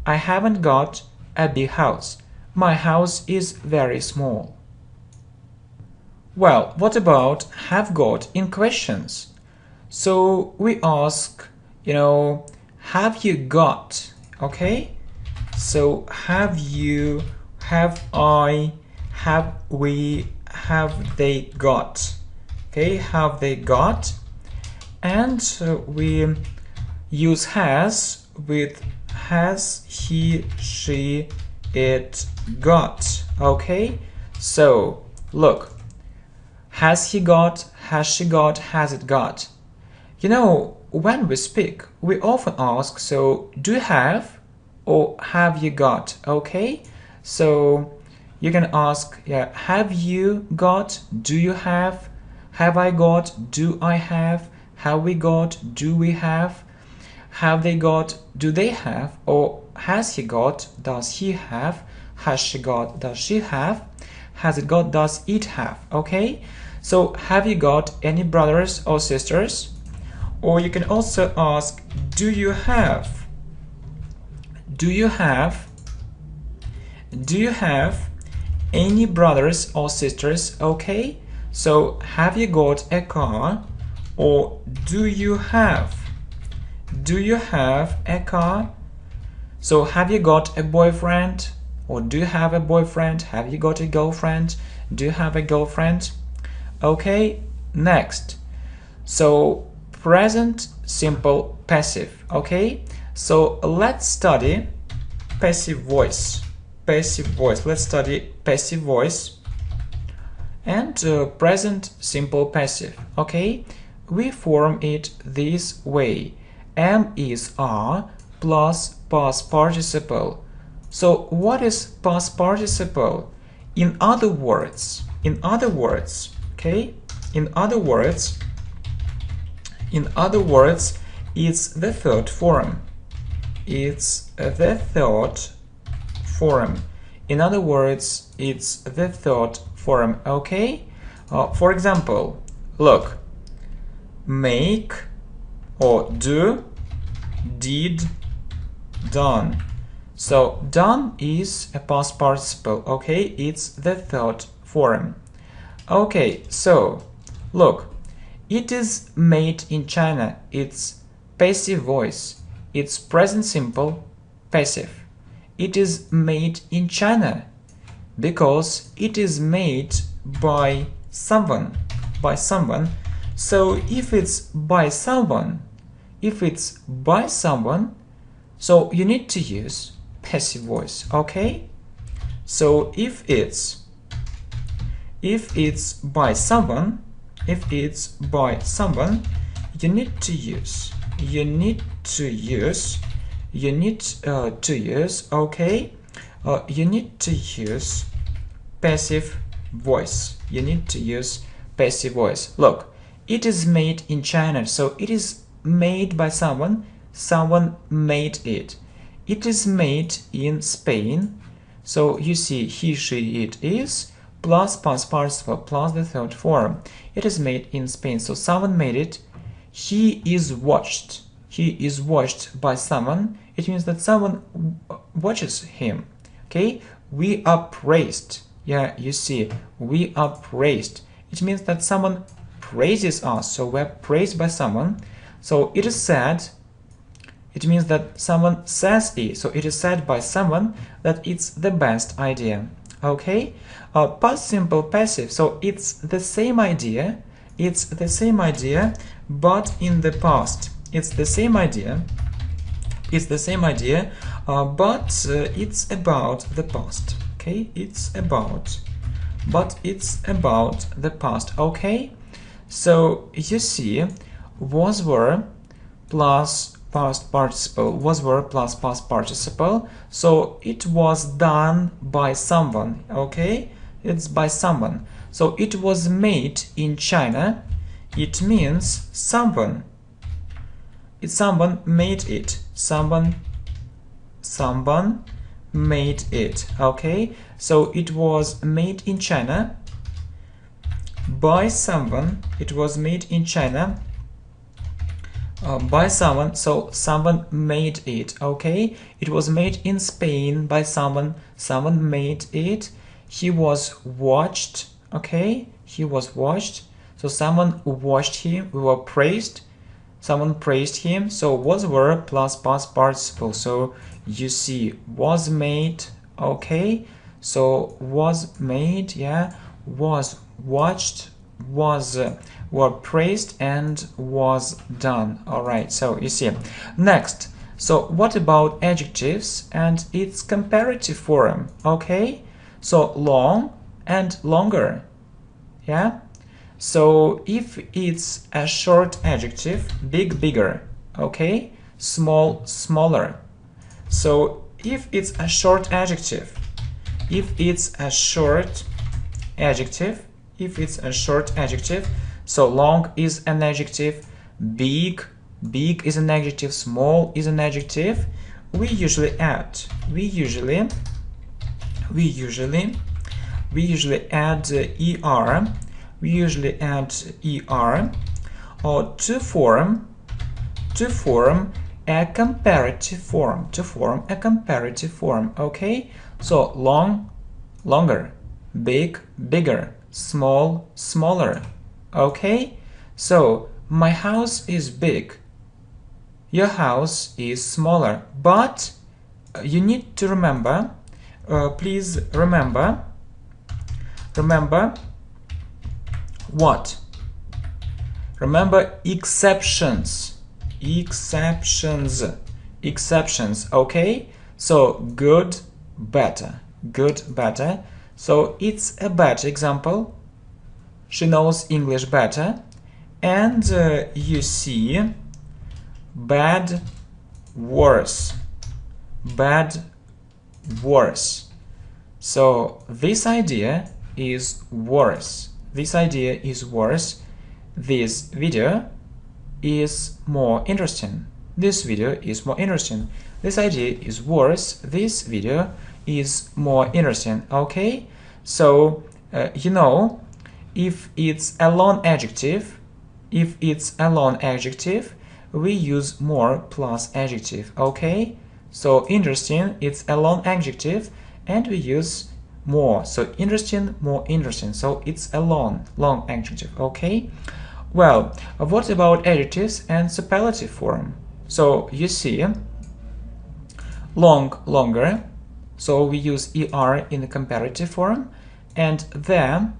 I haven't got a big house. My house is very small. Well, what about have got in questions? So we ask, have you got, okay? So have you, have I, have we, have they got, okay? Have they got? And we use has with has he, she, it got, okay? So look, has he got, has she got, has it got? When we speak, we often ask, so do you have or have you got, okay? So you can ask, have you got, do you have I got, do I have we got, do we have they got, do they have, or has he got, does he have, has she got, does she have, has it got, does it have, okay? So have you got any brothers or sisters? Or you can also ask, do you have any brothers or sisters, okay? So have you got a car, or do you have a car? So have you got a boyfriend, or do you have a boyfriend? Have you got a girlfriend? Do you have a girlfriend? Okay, next. So present simple passive, okay? So let's study passive voice. Let's study passive voice and present simple passive, okay? We form it this way: am is are plus past participle. So what is past participle? In other words, okay? In other words, it's the third form. It's the third form. In other words, it's the third form, okay? For example, look, make or do, did, done. So done is a past participle, okay? It's the third form. Okay, so look, it is made in China. It's passive voice. It's present simple passive. It is made in China because it is made by someone. So if it's by someone, so you need to use passive voice, okay? So if it's by someone, you need to use, okay? You need to use passive voice. Look, it is made in China, so it is made by someone made it. It is made in Spain, so you see he, she, it is plus past participle plus the third form. It is made in Spain, so someone made it. He is watched. he is watched by someone, it means that someone watches him. Okay, we are praised. Yeah, you see, we are praised. It means that someone praises us, so we're praised by someone. So it is said, it means that someone says it, so it is said by someone that it's the best idea. Okay, past simple passive, so it's the same idea, but in the past. It's the same idea, but it's about the past. Okay, but it's about the past. Okay, so you see, was-were plus past participle, was-were plus past participle, so it was done by someone. Okay, it's by someone. So it was made in China, it means someone made it, someone made it. Okay, so it was made in China by someone, it was made in China by someone, so someone made it. Okay, it was made in Spain by someone made it. He was watched. Okay, he was watched, so someone watched him. We were praised, someone praised him. So was-were plus past participle, so you see, was made. Okay, so was made, yeah, was watched, was were praised, and was done. All right, so you see. Next, so what about adjectives and its comparative form? Okay, so long and longer. Yeah, so if it's a short adjective, big, bigger. Okay, small, smaller. So if it's a short adjective, so long is an adjective, big is an adjective, small is an adjective, we usually add er, or to form a comparative form. Okay, so long, longer, big, bigger, small, smaller. Okay, so my house is big, your house is smaller, but you need to remember, please remember what? Remember exceptions. Okay, so good, better. So it's a better example. She knows English better. And you see, bad, worse. So this idea is worse. This video is more interesting. This idea is worse. This video is more interesting. Okay, so you know, if it's a long adjective, we use more plus adjective. Okay, so interesting, it's a long adjective, and we use more. So interesting, more interesting. So it's a long adjective. Okay. Well, what about adjectives and superlative form? So you see, long, longer. So we use er in the comparative form, and the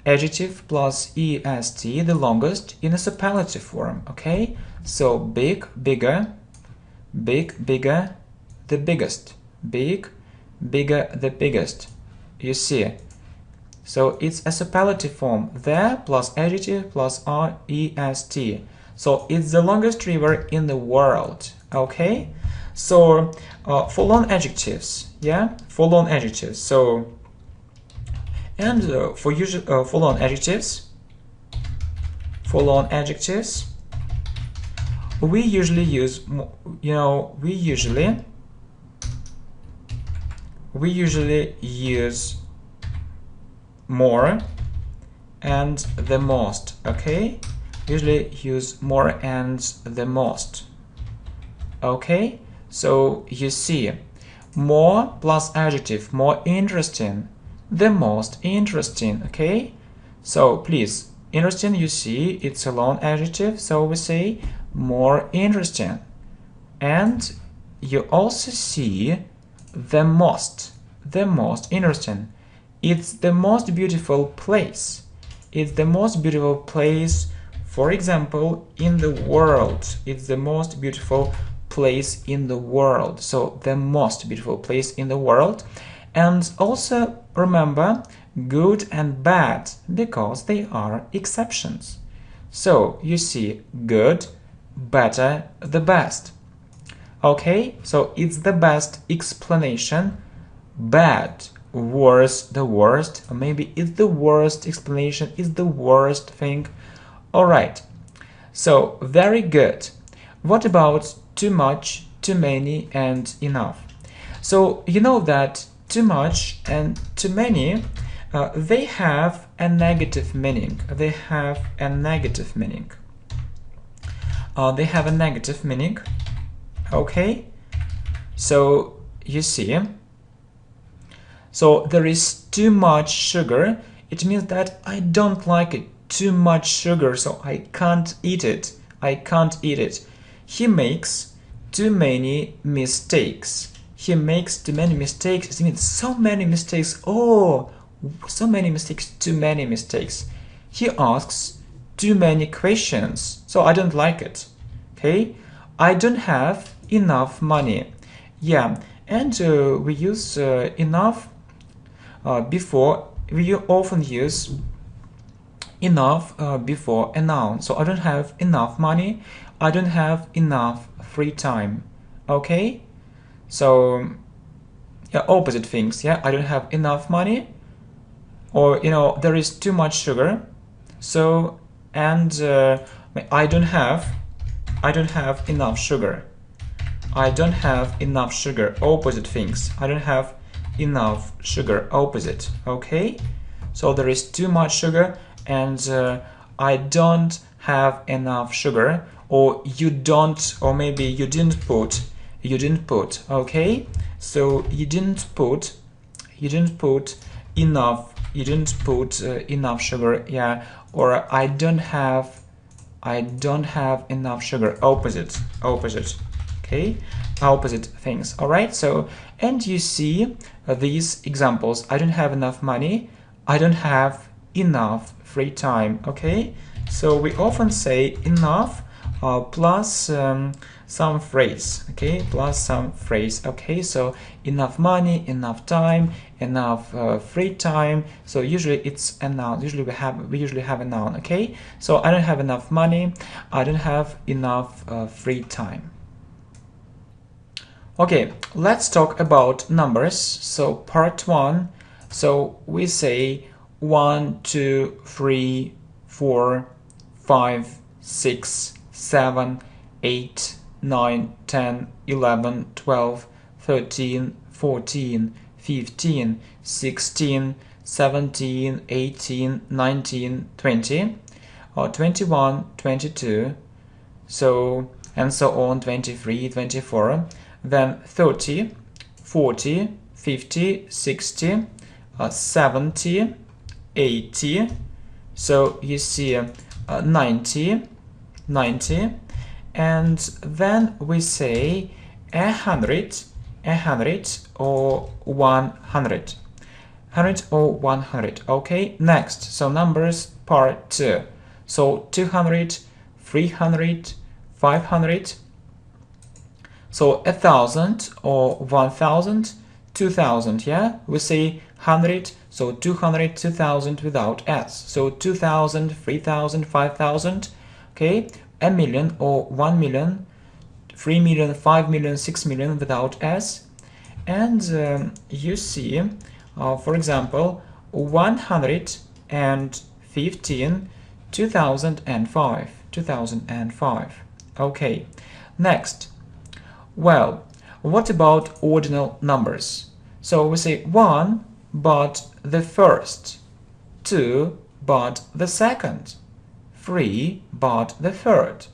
adjective plus est, the longest, in a superlative form. Okay, so big, bigger, the biggest, big, bigger, the biggest. You see, so it's a superlative form, the plus adjective plus est. So it's the longest river in the world. Okay, so for long adjectives, yeah, for long adjectives. So and for long adjectives, we usually use, we usually use more and the most. Okay, usually use more and the most. Okay, so you see, more plus adjective, more interesting, the most interesting. Okay, so please, interesting, you see, it's a long adjective, so we say more interesting. And you also see the most interesting. It's the most beautiful place. It's the most beautiful place, for example, in the world. It's the most beautiful place in the world. So the most beautiful place in the world. And also remember good and bad, because they are exceptions. So you see good, better, the best. Okay, so it's the best explanation. Bad, worse, the worst, or maybe it's the worst explanation, it's the worst thing. Alright, so very good. What about too much, too many, and enough? So you know that too much and too many, they have a negative meaning. They have a negative meaning. Okay, so you see, so there is too much sugar. It means that I don't like it. Too much sugar, so I can't eat it. He makes too many mistakes. It means so many mistakes. Oh, so many mistakes, too many mistakes. He asks too many questions, so I don't like it. Okay, I don't have enough money. Yeah, and we use enough before. We often use enough before a noun. So I don't have enough money. I don't have enough free time. Okay, so yeah, opposite things. Yeah, I don't have enough money, or there is too much sugar. So and I don't have enough sugar. I don't have enough sugar. Opposite things. I don't have enough sugar. Opposite. Okay, so there is too much sugar, and I don't have enough sugar, or you don't, or maybe you didn't put. Okay, so you didn't put enough. Enough sugar. Yeah, or I don't have enough sugar. Opposite. Okay, opposite things. All right, so and you see these examples. I don't have enough money. I don't have enough free time. Okay, so we often say enough plus some phrase. Okay, Okay, so enough money, enough time, enough free time. So usually it's a noun. We usually have a noun. Okay, so I don't have enough money. I don't have enough free time. Okay, let's talk about numbers. So part 1. So we say 1, 2, 3, 4, 5, 6, 7, 8, 9, 10, 11, 12, 13, 14, 15, 16, 17, 18, 19, 20, or 21, 22, so and so on, 23, 24, then 30, 40, 50, 60, 70, 80, so you see 90, and then we say 100 or 100. 100 or 100. Okay, next, so numbers part 2. So 200, 300, 500. So 1,000 or 1,000, 2,000. Yeah, we say 100, so 200, 2,000 without s. So 2,000, 3,000, 5,000. Okay, a million or 1 million, 3 million, 5 million, 6 million without s. And you see, for example, 115, 2005. Okay, next. Well, what about ordinal numbers? So we say 1, but the first, 2, but the second, 3 but the third.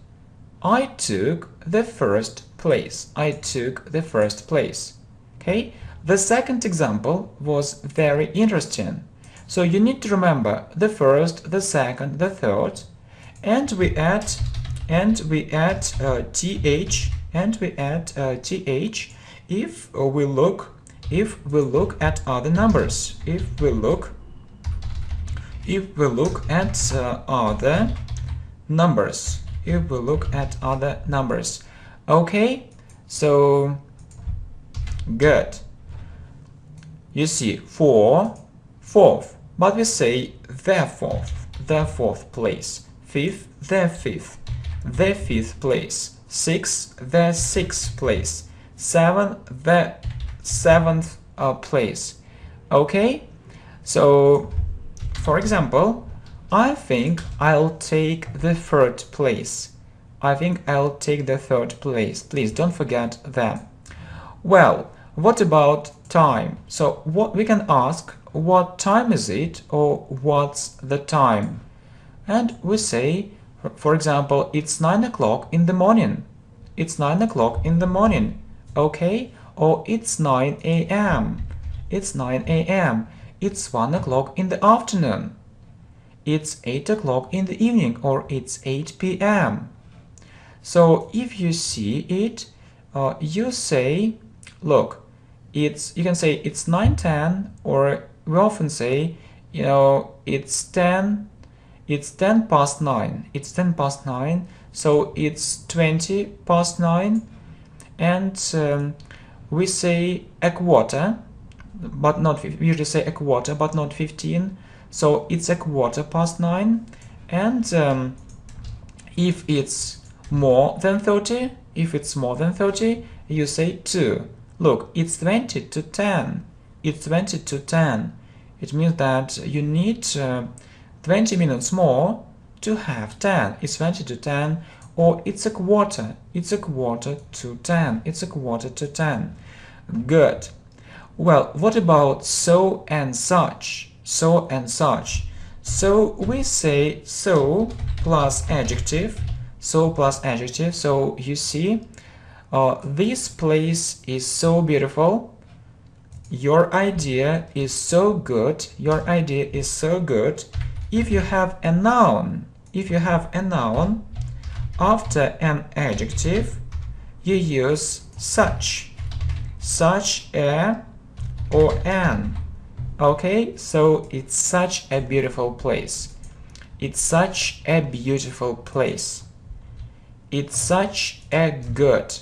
I took the first place. I took the first place. Okay? The second example was very interesting. So you need to remember the first, the second, the third, and we add th, if we look at other numbers. If we look at other numbers. If we look at other numbers. Okay, so good. You see, fourth, but we say the fourth place. Fifth, the fifth place. Sixth, the sixth place. Seven, the seventh place. Okay, so for example, I think I'll take the third place. I think I'll take the third place. Please don't forget that. Well, what about time? So what we can ask, what time is it, or what's the time? And we say, for example, it's 9 o'clock in the morning. It's 9 o'clock in the morning. Okay? Or it's 9 a.m. It's 9 a.m. It's 1 o'clock in the afternoon. It's 8 o'clock in the evening, or it's 8 p.m. So if you see it, you say, look, you can say it's 9:10, or we often say, it's 10 past 9. It's 10 past 9, so it's 20 past 9, and we say a quarter, but not, we usually say a quarter, but not 15. So it's a quarter past 9, and if it's more than 30, you say 2. Look, it's 20 to 10. It's 20 to 10. It means that you need 20 minutes more to have 10. It's 20 to 10, or it's a quarter. It's a quarter to 10. It's a quarter to 10. Good. Well, what about so and such? So and such. So we say so plus adjective. So plus adjective. So you see, this place is so beautiful. Your idea is so good. Your idea is so good. If you have a noun, after an adjective, you use such a, or an. Okay, so it's such a beautiful place. It's such a beautiful place. It's such a good.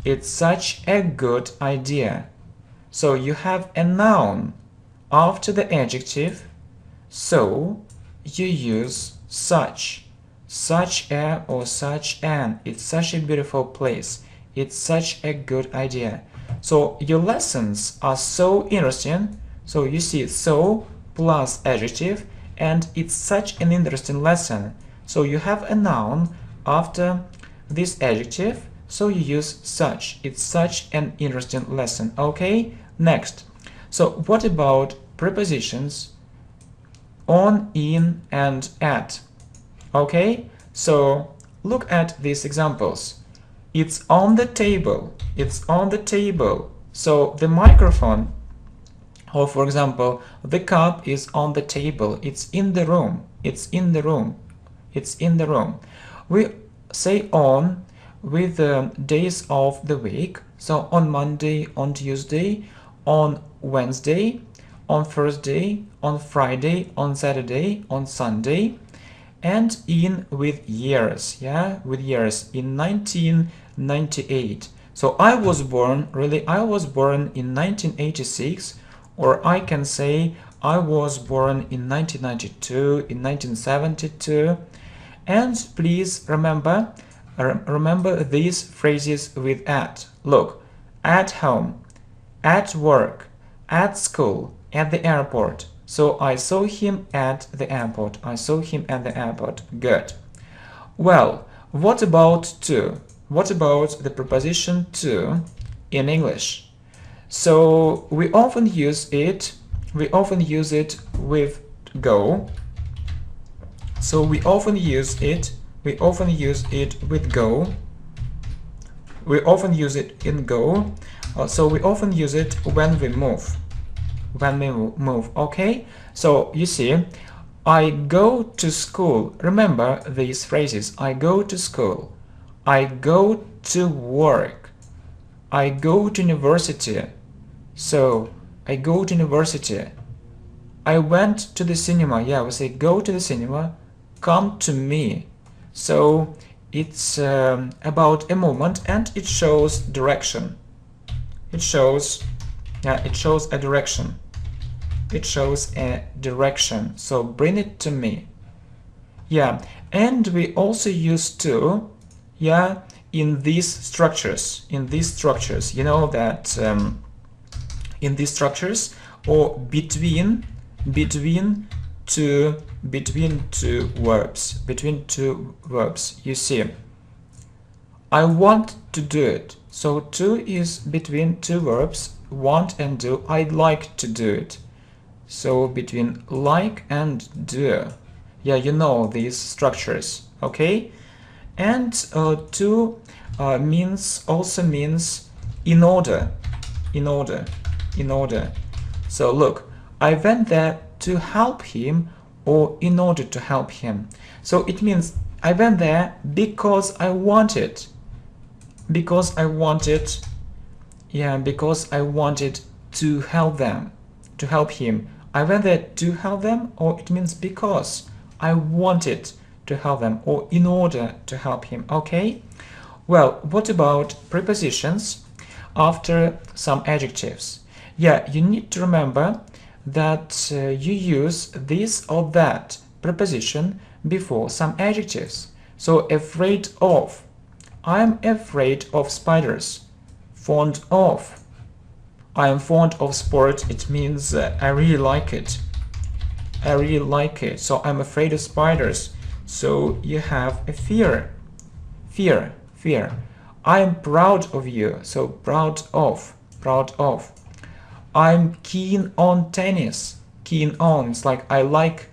It's such a good idea. So you have a noun after the adjective, so you use such a, or such an. It's such a beautiful place. It's such a good idea. So your lessons are so interesting. So you see, so plus adjective, and it's such an interesting lesson. So you have a noun after this adjective, so you use such. It's such an interesting lesson. Okay, next. So what about prepositions on, in, and at? Okay, so look at these examples. It's on the table. It's on the table. So the microphone, or for example, the cup is on the table. It's in the room. It's in the room. It's in the room. We say on with the days of the week. So on Monday, on Tuesday, on Wednesday, on Thursday, on Friday, on Saturday, on Sunday, and in with years. Yeah, with years. In 1998. So I was born in 1986, or I can say I was born in 1992, in 1972. And please remember these phrases with at. Look, at home, at work, at school, at the airport. So I saw him at the airport. I saw him at the airport. Good. Well, what about to? What about the preposition to in English? So we often use it with go. So we often use it with go. We often use it in go. So we often use it when we move. Okay? So you see, I go to school. Remember these phrases. I go to school. I go to work. I go to university. So I go to university. I went to the cinema. Yeah, we say go to the cinema. Come to me. So it's about a movement, and it shows direction. It shows a direction. It shows a direction. So bring it to me. Yeah, and we also use to, yeah, in these structures. You know that in these structures, or between two verbs. You see, I want to do it. So to is between two verbs, want and do. I'd like to do it. So between like and do. Yeah, you know these structures, okay? And to also means in order. So look, I went there to help him, or in order to help him. So it means I went there because I wanted. Because I wanted to help him. I went there to help them, or it means because I wanted to help them, or in order to help him. Okay? Well, what about prepositions after some adjectives? Yeah, you need to remember that you use this or that preposition before some adjectives. So afraid of. I am afraid of spiders. Fond of. I am fond of sport. It means I really like it. So I'm afraid of spiders. So you have a fear. I am proud of you. So proud of. I'm keen on tennis. Keen on, it's like I like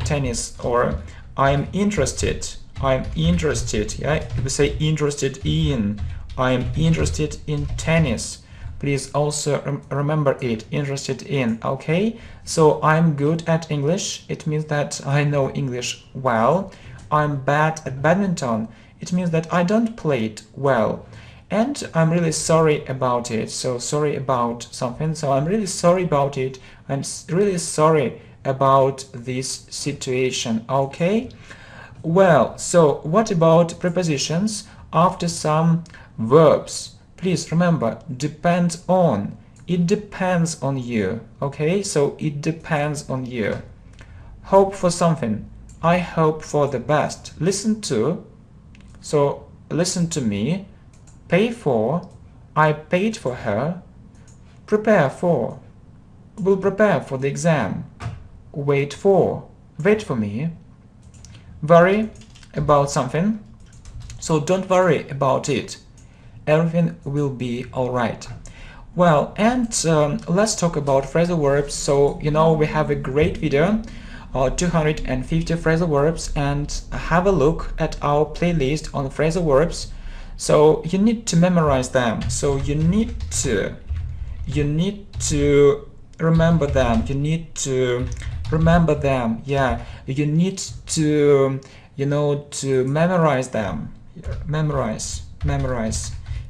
tennis, or I'm interested. Yeah, we say interested in. I'm interested in tennis. Please also remember it, interested in, okay? So I'm good at English. It means that I know English well. I'm bad at badminton. It means that I don't play it well. And I'm really sorry about it. So sorry about something. So I'm really sorry about it. I'm really sorry about this situation, okay? Well, so what about prepositions after some verbs? Please remember, depends on. It depends on you, okay? So it depends on you. Hope for something. I hope for the best. Listen to. So listen to me. Pay for. I paid for her. Prepare for. Will prepare for the exam. Wait for. Wait for me. Worry about something. So don't worry about it. Everything will be alright. Well, and let's talk about phrasal verbs. So, you know, we have a great video, 250 phrasal verbs, and have a look at our playlist on phrasal verbs. So you need to memorize them. So you need to remember them. Yeah, you need to, you know, to memorize them. Memorize.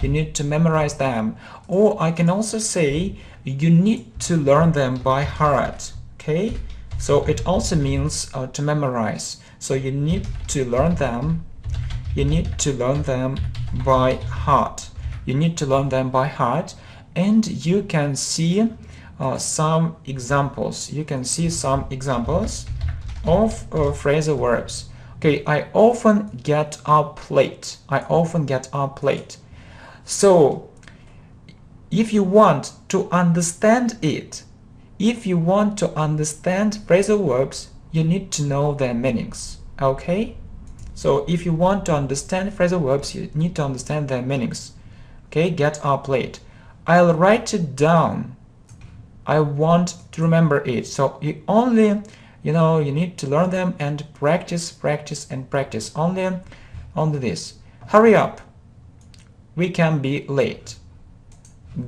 You need to memorize them. Or I can also say you need to learn them by heart. Okay? So it also means to memorize. So you need to learn them. By heart. And you can see some examples. Of phrasal verbs. Okay, I often get up late. So, if you want to understand phrasal verbs, you need to know their meanings. Okay? So, if you want to understand phrasal verbs, you need to understand their meanings. Okay, get up late. I'll write it down. I want to remember it. So, you only you know, you need to learn them and practice, practice, and practice. Only this. Hurry up. We can be late.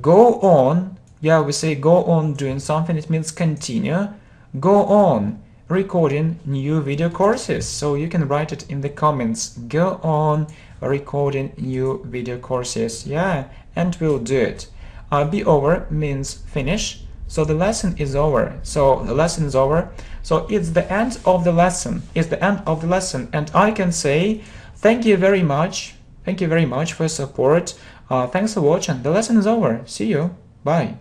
Go on. Yeah, we say go on doing something. It means continue. Go on recording new video courses. So you can write it in the comments. Go on recording new video courses. Yeah, and we'll do it. Be over means finish. So the lesson is over. So the lesson is over. So it's the end of the lesson. It's the end of the lesson. And I can say thank you very much. Thank you very much for your support. Thanks for watching. The lesson is over. See you. Bye.